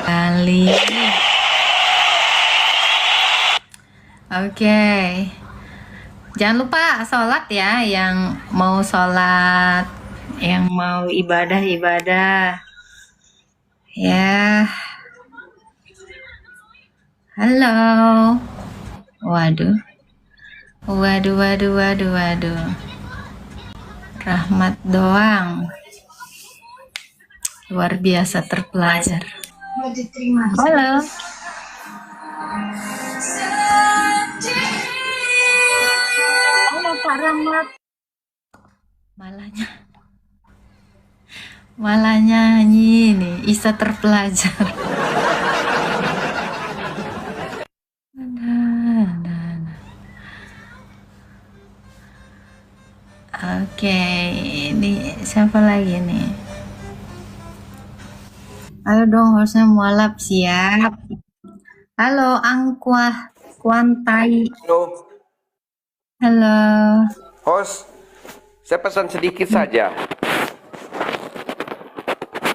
Kali. Oke. Jangan lupa sholat ya, yang mau sholat, yang mau ibadah-ibadah. Ya. Halo. Waduh. Waduh. Rahmat doang. Luar biasa terpelajar. Halo. Halo Pak Rahmat. Malah nyanyi nih, Isa terpelajar. Oke, ini siapa lagi nih? Ayo dong, harusnya mualaf, siap. Halo, Angkuah Kuantai. Halo, Halo. host. Saya pesan sedikit saja.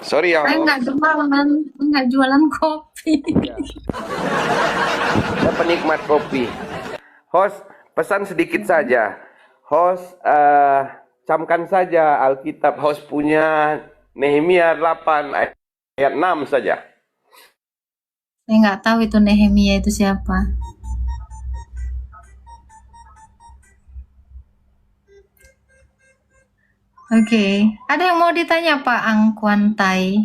Sorry ya, Saya host. nggak jualan kopi. Saya penikmat kopi. Host, pesan sedikit saja. Host, camkan saja Alkitab. Host punya Nehemia 8 ayat 6 saja. Saya nggak tahu itu Nehemia itu siapa. Oke, ada yang mau ditanya Pak Angkuantai?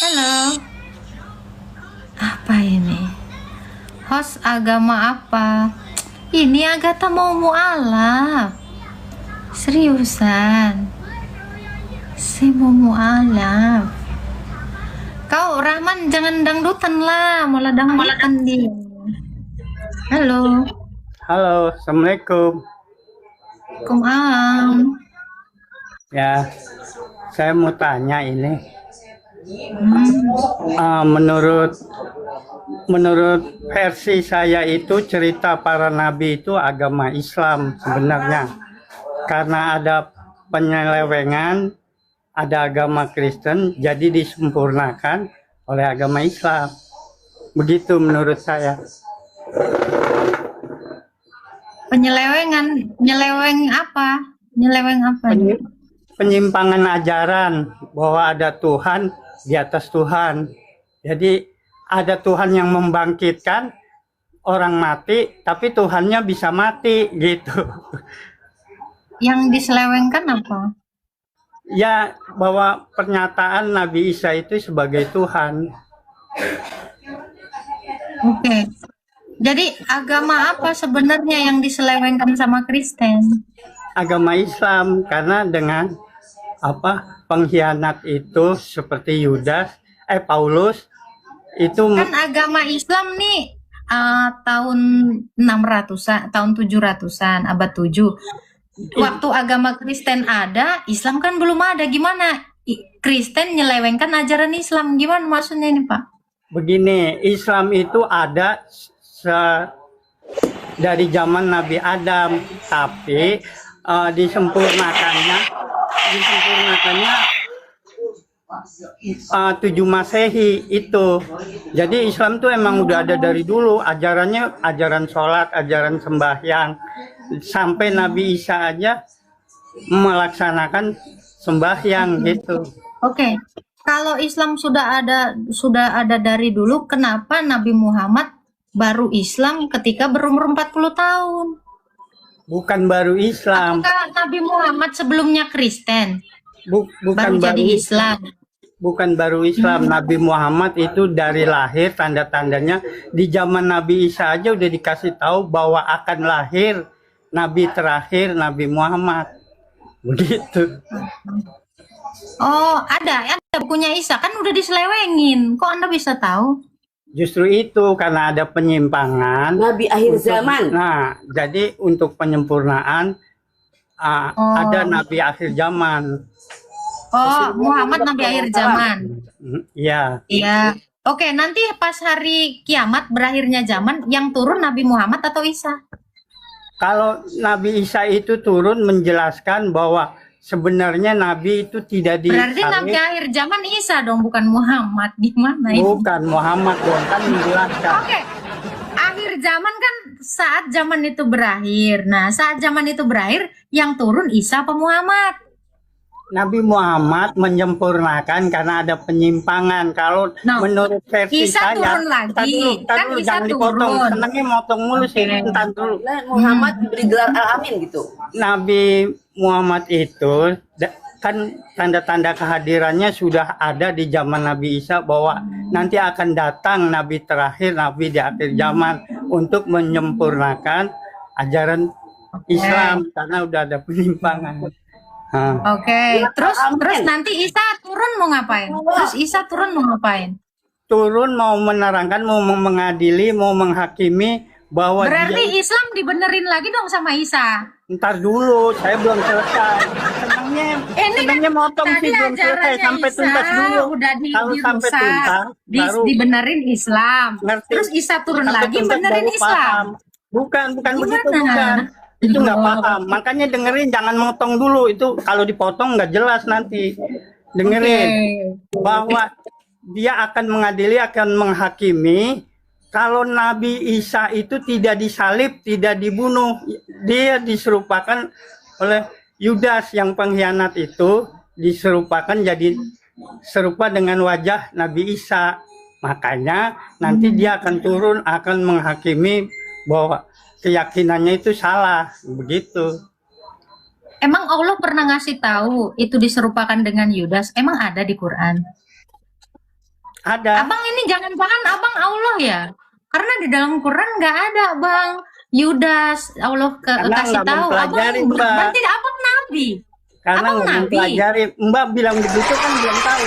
Halo. Apa ini? Host agama apa? Ini Agatha mau mualaf. Seriusan. Saya mau mualaf. Kau Rahman jangan dangdutan lah, malah dangdutan dia. Halo. Halo, Assalamualaikum. Waalaikumsalam. Ya, saya mau tanya ini. Menurut versi saya itu cerita para nabi itu agama Islam sebenarnya. Karena ada penyelewengan, ada agama Kristen, jadi disempurnakan oleh agama Islam. Begitu menurut saya. Nyeleweng apa? Nyeleweng apa? Penyimpangan ajaran bahwa ada Tuhan di atas Tuhan. Jadi ada Tuhan yang membangkitkan orang mati, tapi Tuhannya bisa mati gitu. Yang diselewengkan apa? Ya, bahwa pernyataan Nabi Isa itu sebagai Tuhan. Oke. Jadi agama apa sebenarnya yang diselewengkan sama Kristen? Agama Islam, karena dengan pengkhianat itu seperti Paulus itu Kan agama Islam nih tahun 600-an, tahun 700-an, abad 7. Waktu agama Kristen ada, Islam kan belum ada. Gimana Kristen nyelewengkan ajaran Islam? Gimana maksudnya ini, Pak? begini, Islam itu ada dari zaman Nabi Adam, tapi disempurnakannya 7 Masehi itu. Jadi Islam tuh emang udah ada dari dulu, ajarannya ajaran sholat, ajaran sembahyang, sampai Nabi Isa aja melaksanakan sembahyang gitu. Oke. Kalau Islam sudah ada dari dulu, kenapa Nabi Muhammad baru Islam ketika berumur 40 tahun? Bukan baru Islam, Apakah Nabi Muhammad sebelumnya Kristen bukan baru jadi baru Islam? bukan baru Islam. Nabi Muhammad itu dari lahir, tanda-tandanya di zaman Nabi Isa aja udah dikasih tahu bahwa akan lahir Nabi terakhir, Nabi Muhammad. Begitu. Oh, ada bukunya Isa, kan udah diselewengin. Kok Anda bisa tahu? Justru itu karena ada penyimpangan. Nabi akhir zaman. Nah, jadi untuk penyempurnaan ada Nabi akhir zaman. Oh, Muhammad Nabi akhir zaman. Iya. Iya. Oke, nanti pas hari kiamat berakhirnya zaman, yang turun Nabi Muhammad atau Isa? Kalau Nabi Isa itu turun menjelaskan bahwa sebenarnya Nabi itu tidak Berarti Nabi disalib. akhir zaman Isa dong, bukan Muhammad. Gimana ini? Bukan Muhammad dong, kan menjelaskan. Oke. Akhir zaman kan saat zaman itu berakhir. Nah, saat zaman itu berakhir, yang turun Isa apa Muhammad? Nabi Muhammad menyempurnakan karena ada penyimpangan. Kalau No. menurut versi Isa saya, turun lagi. Ntar dulu, Kan Isa jangan dipotong. turun. Senangnya motong mulu sih, Oke. ntar dulu. Muhammad diberi gelar Al-Amin gitu. Nabi Muhammad itu kan tanda-tanda kehadirannya sudah ada di zaman Nabi Isa bahwa nanti akan datang Nabi terakhir, Nabi di akhir zaman untuk menyempurnakan ajaran Islam karena udah ada penyimpangan. Oke. Terus nanti Isa turun mau ngapain? Terus Isa turun mau ngapain? Turun mau menerangkan, mau mengadili, mau menghakimi bahwa Berarti dia Islam dibenerin lagi dong sama Isa. ntar dulu, saya belum selesai. Senangnya motong tadi sih belum selesai ajarannya sampai Isa tuntas dulu. udah Kalau sampai dirusak, tuntas baru dibenerin Islam. ngerti. Terus Isa turun Sampai lagi tuntas benerin baru Islam. paham. Bukan begitu, Gimana? bukan. Itu nggak Oh. paham. Makanya dengerin, jangan motong dulu. Itu kalau dipotong nggak jelas nanti. Dengerin bahwa dia akan mengadili, akan menghakimi. Kalau Nabi Isa itu tidak disalib, tidak dibunuh, dia diserupakan oleh Yudas yang pengkhianat itu, diserupakan jadi serupa dengan wajah Nabi Isa. Makanya nanti dia akan turun, akan menghakimi bahwa keyakinannya itu salah, begitu. Emang Allah pernah ngasih tahu itu diserupakan dengan Yudas? Emang ada di Quran? Ada. Abang ini jangan paham abang Allah ya. Karena di dalam Quran nggak ada bang Yudas. Allah Karena kasih nggak tahu. mempelajari, Abang Mbak. berarti abang nabi. Karena Abang nggak nabi. mempelajari. Mbak bilang begitu kan belum tahu.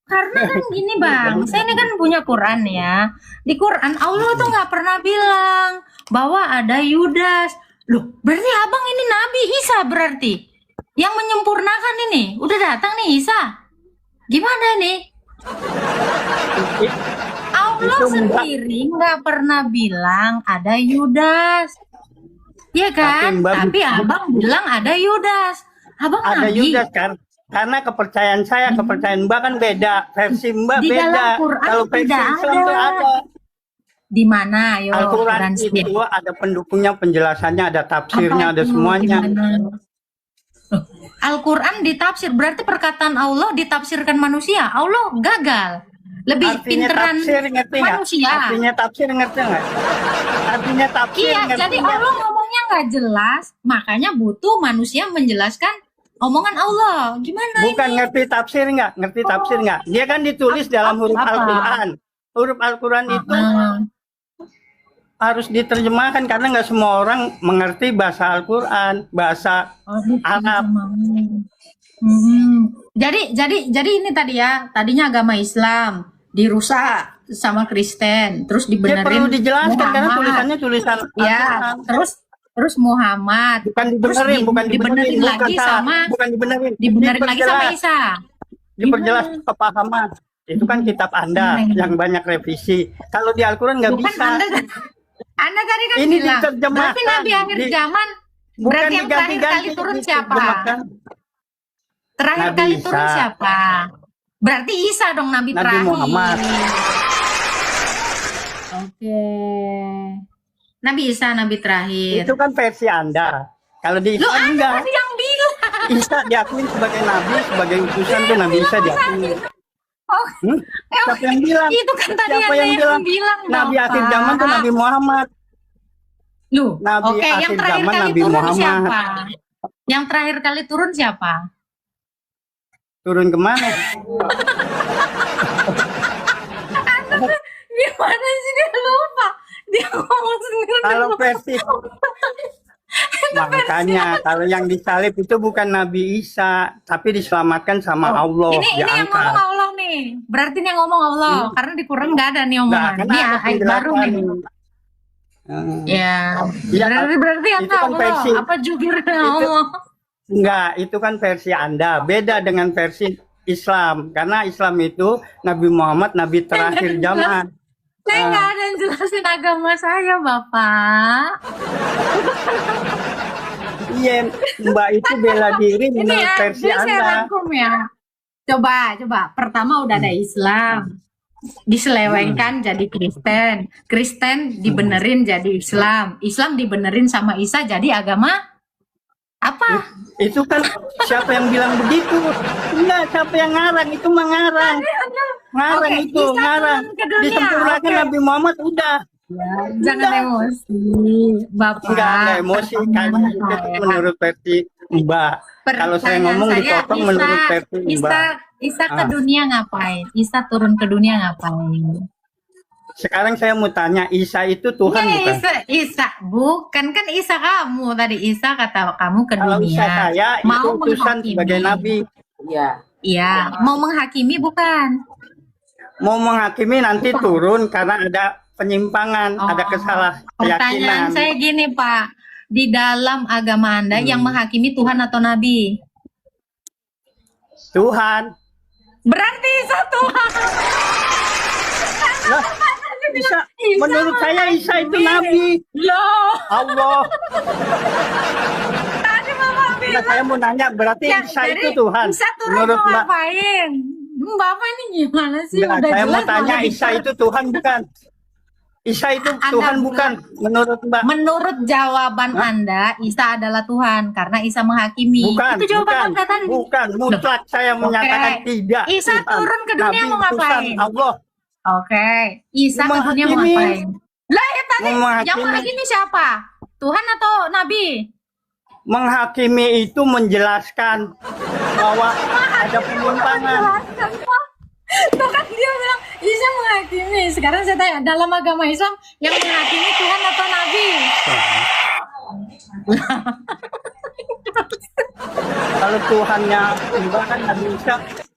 Karena kan gini bang, saya ini kan punya Quran ya. Di Quran Allah tuh nggak pernah bilang bahwa ada Yudas. Loh, berarti abang ini Nabi Isa berarti yang menyempurnakan ini. Udah datang nih Isa. Gimana nih? Allah Itu, Mbak. sendiri nggak pernah bilang ada Yudas. Iya kan? Tapi abang bilang ada Yudas. Abang Ada Nabi. Yudas kan? Karena kepercayaan saya, kepercayaan Mbak kan beda. Versi Mbak Di beda. dalam Quran Kalau versi tidak Islam tuh ada. ada. Di mana? Ayo, Al-Quran Quran sendiri. itu ada pendukungnya, penjelasannya, ada tafsirnya, Apa ada itu? semuanya. Gimana? Loh, Al-Quran ditafsir, berarti perkataan Allah ditafsirkan manusia. Allah gagal. Lebih Artinya pinteran tafsir ngerti nggak? manusia. Artinya tafsir ngerti nggak? Artinya tafsir Iya, ngerti jadi nggak? Allah ngomongnya nggak jelas, makanya butuh manusia menjelaskan omongan Allah. Gimana Bukan ini? ngerti tafsir nggak? Ngerti tafsir nggak? Dia kan ditulis dalam huruf Apa? Al-Quran. Huruf Al-Quran itu harus diterjemahkan karena nggak semua orang mengerti bahasa Al-Quran, bahasa Arab. Jadi ini tadi ya, tadinya agama Islam dirusak sama Kristen, terus Ya dibenerin perlu dijelaskan karena Muhammad. tulisannya tulisan Ya, Al-Quran. terus Muhammad. Bukan Terus dibenerin, bukan dibenerin bukan lagi salah. sama Bukan dibenerin. lagi sama Isa. Diperjelas kepahaman. Itu kan kitab Anda Gimana? yang banyak revisi. Kalau di Al-Quran nggak Bukan bisa. Anda tadi kan Ini bilang, diterjemahkan. berarti Nabi akhir zaman, Bukan berarti yang terakhir diganti-ganti, kali turun siapa? diterjemahkan. Terakhir Nabi kali Isa. turun siapa? Berarti Isa dong Nabi Nabi terakhir. Muhammad. Oke. Nabi Isa Nabi terakhir. Itu kan versi Anda. Kalau di Lu Islam Anda enggak. tadi yang bilang. Isa diakui sebagai nabi, sebagai utusan tuh Nabi Isa diakui. Oh, Siapa yang bilang? itu kan tadi Siapa ada yang bilang? Nabi Bapak. akhir zaman tuh Nabi Muhammad. Loh, Nabi oke, yang akhir terakhir zaman kali Nabi turun Muhammad. siapa? Yang terakhir kali turun siapa? Turun kemana? Gimana sih dia lupa? Dia ngomong sendiri. Kalau versi makanya kalau yang disalib itu bukan Nabi Isa, tapi diselamatkan sama Allah, Ini yang ngomong diangkat. Allah nih. Berarti yang ngomong Allah, karena di Quran nggak ada nih omongan. Nggak, karena Ini ada ayat baru nih. Hmm. Ya, Ya, berarti itu apa kan Allah? versi. Apa jubirnya Allah? Enggak, itu kan versi Anda. Beda dengan versi Islam. Karena Islam itu Nabi Muhammad, Nabi terakhir zaman. Saya nggak ada yang jelasin agama saya, Bapak. Iya, Mbak itu bela diri Ini menurut ya, versi dia saya Anda. rangkum ya. Coba. Pertama udah ada Islam. Diselewengkan jadi Kristen. Kristen dibenerin jadi Islam. Islam dibenerin sama Isa jadi agama apa? Itu kan siapa yang bilang begitu? Enggak, siapa yang ngarang? Itu mah ngarang. Ngarang Oke, itu, Isa ngarang. turun ke dunia, Disempurnakan oke. Nabi Muhammad udah. Jangan emosi, Bapak. Enggak emosi karena itu menurut versi Mbak. Kalau saya ngomong dipotong menurut versi Mbak. Isa ke dunia ngapain? Isa turun ke dunia ngapain? Sekarang saya mau tanya, Isa itu Tuhan bukan? Isa, bukan kan Isa kamu tadi. Isa kata kamu ke Kalau dunia. Isa saya itu Mau utusan menghakimi. sebagai Nabi. Iya. Iya, mau menghakimi bukan? Mau menghakimi nanti turun karena ada penyimpangan, Oh, ada kesalah Pertanyaan keyakinan. saya gini, Pak. Di dalam agama Anda yang menghakimi Tuhan atau Nabi? Tuhan. Berarti Isa Tuhan. Lah, Isa, menurut saya Isa itu Nabi. Loh, Allah. tadi Bapak Nah, bilang. saya mau nanya, berarti Ya, Isa jadi itu Tuhan. Isa turun Menurut mau Mbak. ngapain? Bapak ini gimana sih? Enggak, Udah saya mau jelas tanya malah Isa ditarik. itu Tuhan bukan? Isa itu Anda Tuhan bilang- bukan menurut Mbak? Menurut jawaban Anda, Isa adalah Tuhan karena Isa menghakimi. Bukan, Itu jawaban bukan, Anda tadi. bukan, mutlak saya menyatakan tidak. Isa Tuhan. turun ke dunia Nabi mau utusan ngapain? Allah. Oke, Isa ke dunia mau Menghakimi. ngapain? Lah ya tadi Mau menghakimi. yang menghakimi siapa? Tuhan atau Nabi? Menghakimi itu menjelaskan bahwa ada penyimpangan. Jelaskan, Pak. Tuh kan dia bilang Isa menghakimi. Sekarang saya tanya, dalam agama Islam yang menghakimi Tuhan atau Nabi? Kalau Tuhannya enggak kan nggak bisa,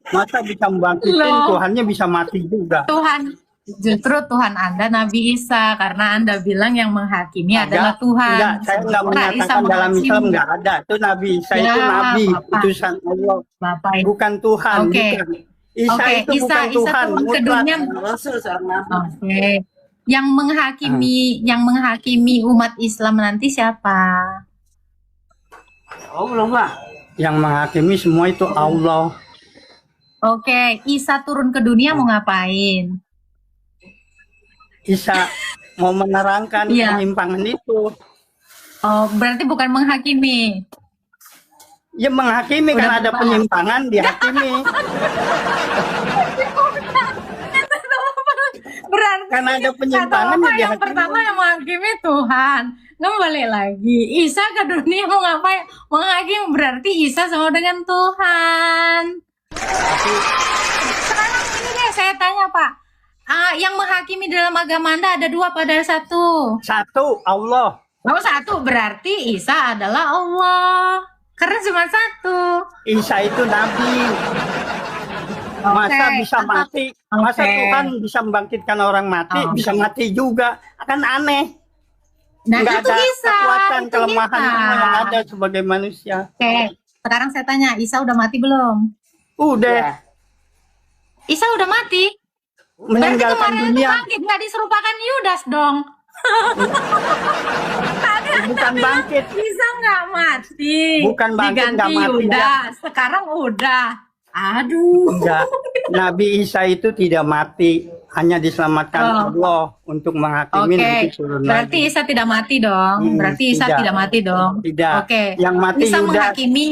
masa bisa membangkitin, Loh. Tuhannya bisa mati juga. Tuhan, justru Tuhan Anda Nabi Isa karena Anda bilang yang menghakimi adalah Tuhan. Enggak, saya nggak Sementara Isa menyatakan dalam menghakimi. Islam nggak ada. Itu Nabi Isa Ya, itu Nabi, Bapak. utusan Allah, Bapak ini. bukan Tuhan. Oke. Bukan. Isa Oke, itu Isa bukan Tuhan. turun ke mutlak. dunia. Rasul seorang nabi. Oke. Yang menghakimi umat Islam nanti siapa? Allah Pak. Yang menghakimi semua itu Allah. Oke, Isa turun ke dunia mau ngapain? Isa mau menerangkan Iya. penyimpangan itu. Oh, berarti bukan menghakimi. Ya menghakimi Udah, kan ada Pak. penyimpangan dihakimi. Berarti Karena ada penyimpangan kata Bapak ya yang dihakimi. pertama yang menghakimi Tuhan. Kembali lagi, Isa ke dunia mau ngapain? Menghakimi berarti Isa sama dengan Tuhan. Sekarang ini deh saya tanya Pak, yang menghakimi dalam agama Anda ada dua pada satu? Satu Allah. Oh satu, berarti Isa adalah Allah. Karena cuma satu. Isa itu Nabi. Masa bisa mati? Masa Oke. Tuhan bisa membangkitkan orang mati? Oh. Bisa mati juga? Kan aneh. Nah Nggak itu ada Isa. kekuatan, itu kelemahan Isa. semua yang ada sebagai manusia. Oke, sekarang saya tanya, Isa udah mati belum? Udah Isa udah mati? Berarti meninggalkan kemarin itu dunia. bangkit, nggak diserupakan Yudas dong. Bukan bangkit. Isa nggak mati. Bukan bangkit, Diganti nggak mati, Yudas. Sekarang udah. Aduh. Enggak. Nabi Isa itu tidak mati, hanya diselamatkan Oh. Allah untuk menghakimi Oke, nanti turun berarti lagi. Isa tidak mati dong. Berarti Isa tidak. tidak mati dong. Tidak. Oke. Yang mati Isa Yudas. menghakimi.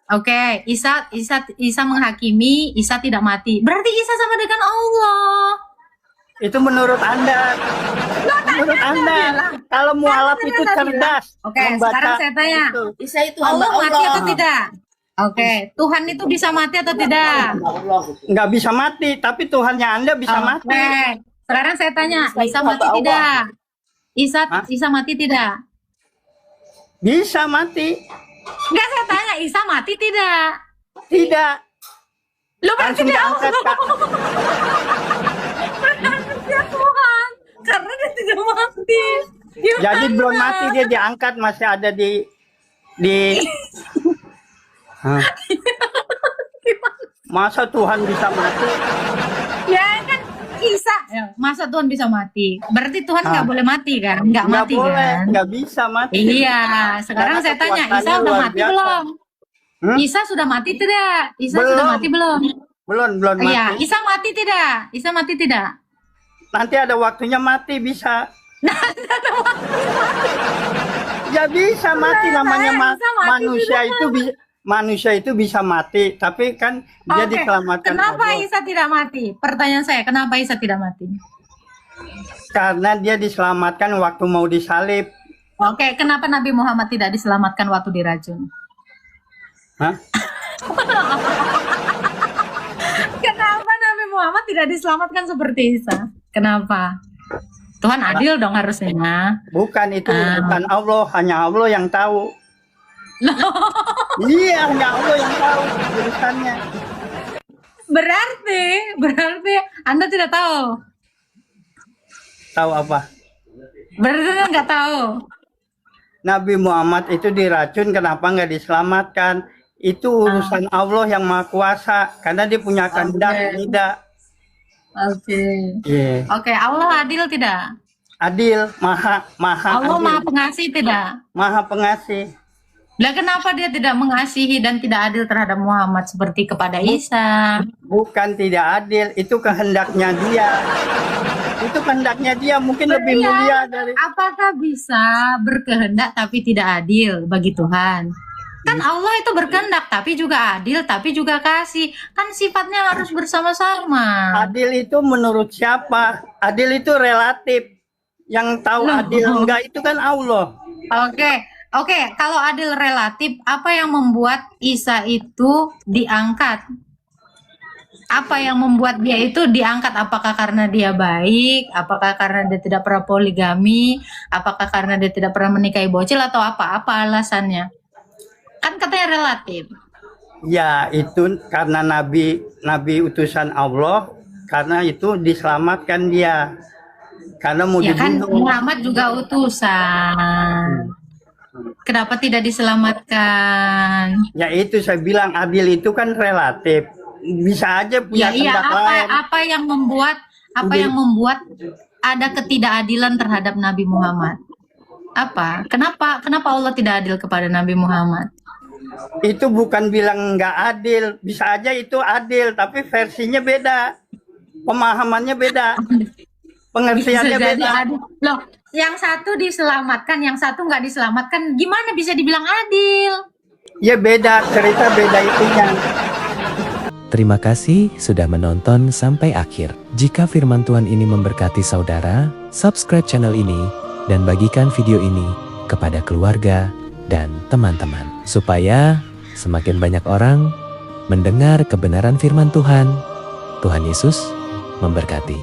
Oke, Isa menghakimi, Isa tidak mati. Berarti Isa sama dengan Allah. Itu menurut Anda. Menurut Anda. Kalau mualaf itu cerdas. Oke, membaca sekarang saya tanya. itu. Isa itu hamba Allah mati Allah. atau tidak? Oke, Tuhan itu bisa mati atau tidak? Nggak bisa mati, tapi Tuhannya Anda bisa mati. Oke, sekarang saya tanya, Isa mati tidak? Isa mati tidak? Bisa mati. Enggak, saya tanya, Isa mati tidak? Tidak. Lu berarti Langsung dia diangkat, Allah. Kak. Berarti dia Tuhan, karena dia tidak mati. Gimana? Jadi belum mati, dia diangkat, masih ada di Hah. Masa Tuhan bisa mati? Ya kan Isa, masa Tuhan bisa mati? Berarti Tuhan nggak boleh mati kan? Nggak mati boleh, kan? nggak bisa mati. Iya, sekarang Karena saya tanya, Isa kekuasaannya udah luar mati biasa. belum? Isa sudah mati tidak? Isa sudah Belum. mati belum? Belum mati. Iya, Isa mati tidak? Isa mati tidak? Nanti ada waktunya mati bisa. Ya bisa mati, namanya Isa mati manusia itu bisa mati, tapi kan dia Oke, diselamatkan kenapa Allah. Isa tidak mati? Pertanyaan saya, kenapa Isa tidak mati? Karena dia diselamatkan waktu mau disalib. Oke, kenapa Nabi Muhammad tidak diselamatkan waktu diracun? Hah? Kenapa Nabi Muhammad tidak diselamatkan seperti Isa? Kenapa? Tuhan adil dong harusnya. Bukan itu bukan Allah, hanya Allah yang tahu. Iya, hanya Allah yang tahu urusannya. Berarti Anda tidak tahu. Tahu apa? Berarti Anda nggak tahu. Nabi Muhammad itu diracun, kenapa nggak diselamatkan? Itu urusan Allah yang Maha Kuasa, karena dia punya kehendak tidak. Oke. Iya. Oke, Allah adil tidak? Adil, maha Allah adil. Maha Pengasih tidak? Maha pengasih. Lah kenapa dia tidak mengasihi dan tidak adil terhadap Muhammad seperti kepada Isa? Bukan tidak adil, itu kehendaknya dia. Itu kehendaknya dia, mungkin lebih Iya. mulia dari. Apakah bisa berkehendak tapi tidak adil bagi Tuhan? Kan Allah itu berkehendak tapi juga adil tapi juga kasih. Kan sifatnya harus bersama-sama. Adil itu menurut siapa? Adil itu relatif. Yang tahu Loh. adil enggak itu kan Allah. Oke, kalau adil relatif, apa yang membuat Isa itu diangkat? Apa yang membuat dia itu diangkat? Apakah karena dia baik? Apakah karena dia tidak pernah poligami? Apakah karena dia tidak pernah menikahi bocil atau apa? Apa alasannya? Kan katanya relatif. Ya, itu karena nabi utusan Allah, karena itu diselamatkan dia. Karena mau Ya kan dibunuh. Muhammad juga utusan. Kenapa tidak diselamatkan? Ya itu saya bilang adil itu kan relatif. Bisa aja punya Iya, kehendak lain. apa yang membuat ada ketidakadilan terhadap Nabi Muhammad? Apa? Kenapa Allah tidak adil kepada Nabi Muhammad? Itu bukan bilang nggak adil, bisa aja itu adil, tapi versinya beda, pemahamannya beda, pengertiannya Bisa jadi beda. adil. Loh, yang satu diselamatkan, yang satu nggak diselamatkan, gimana bisa dibilang adil? Ya beda, cerita beda itunya. Terima kasih sudah menonton sampai akhir. Jika firman Tuhan ini memberkati saudara, subscribe channel ini dan bagikan video ini kepada keluarga dan teman-teman, supaya semakin banyak orang mendengar kebenaran firman Tuhan. Tuhan Yesus memberkati.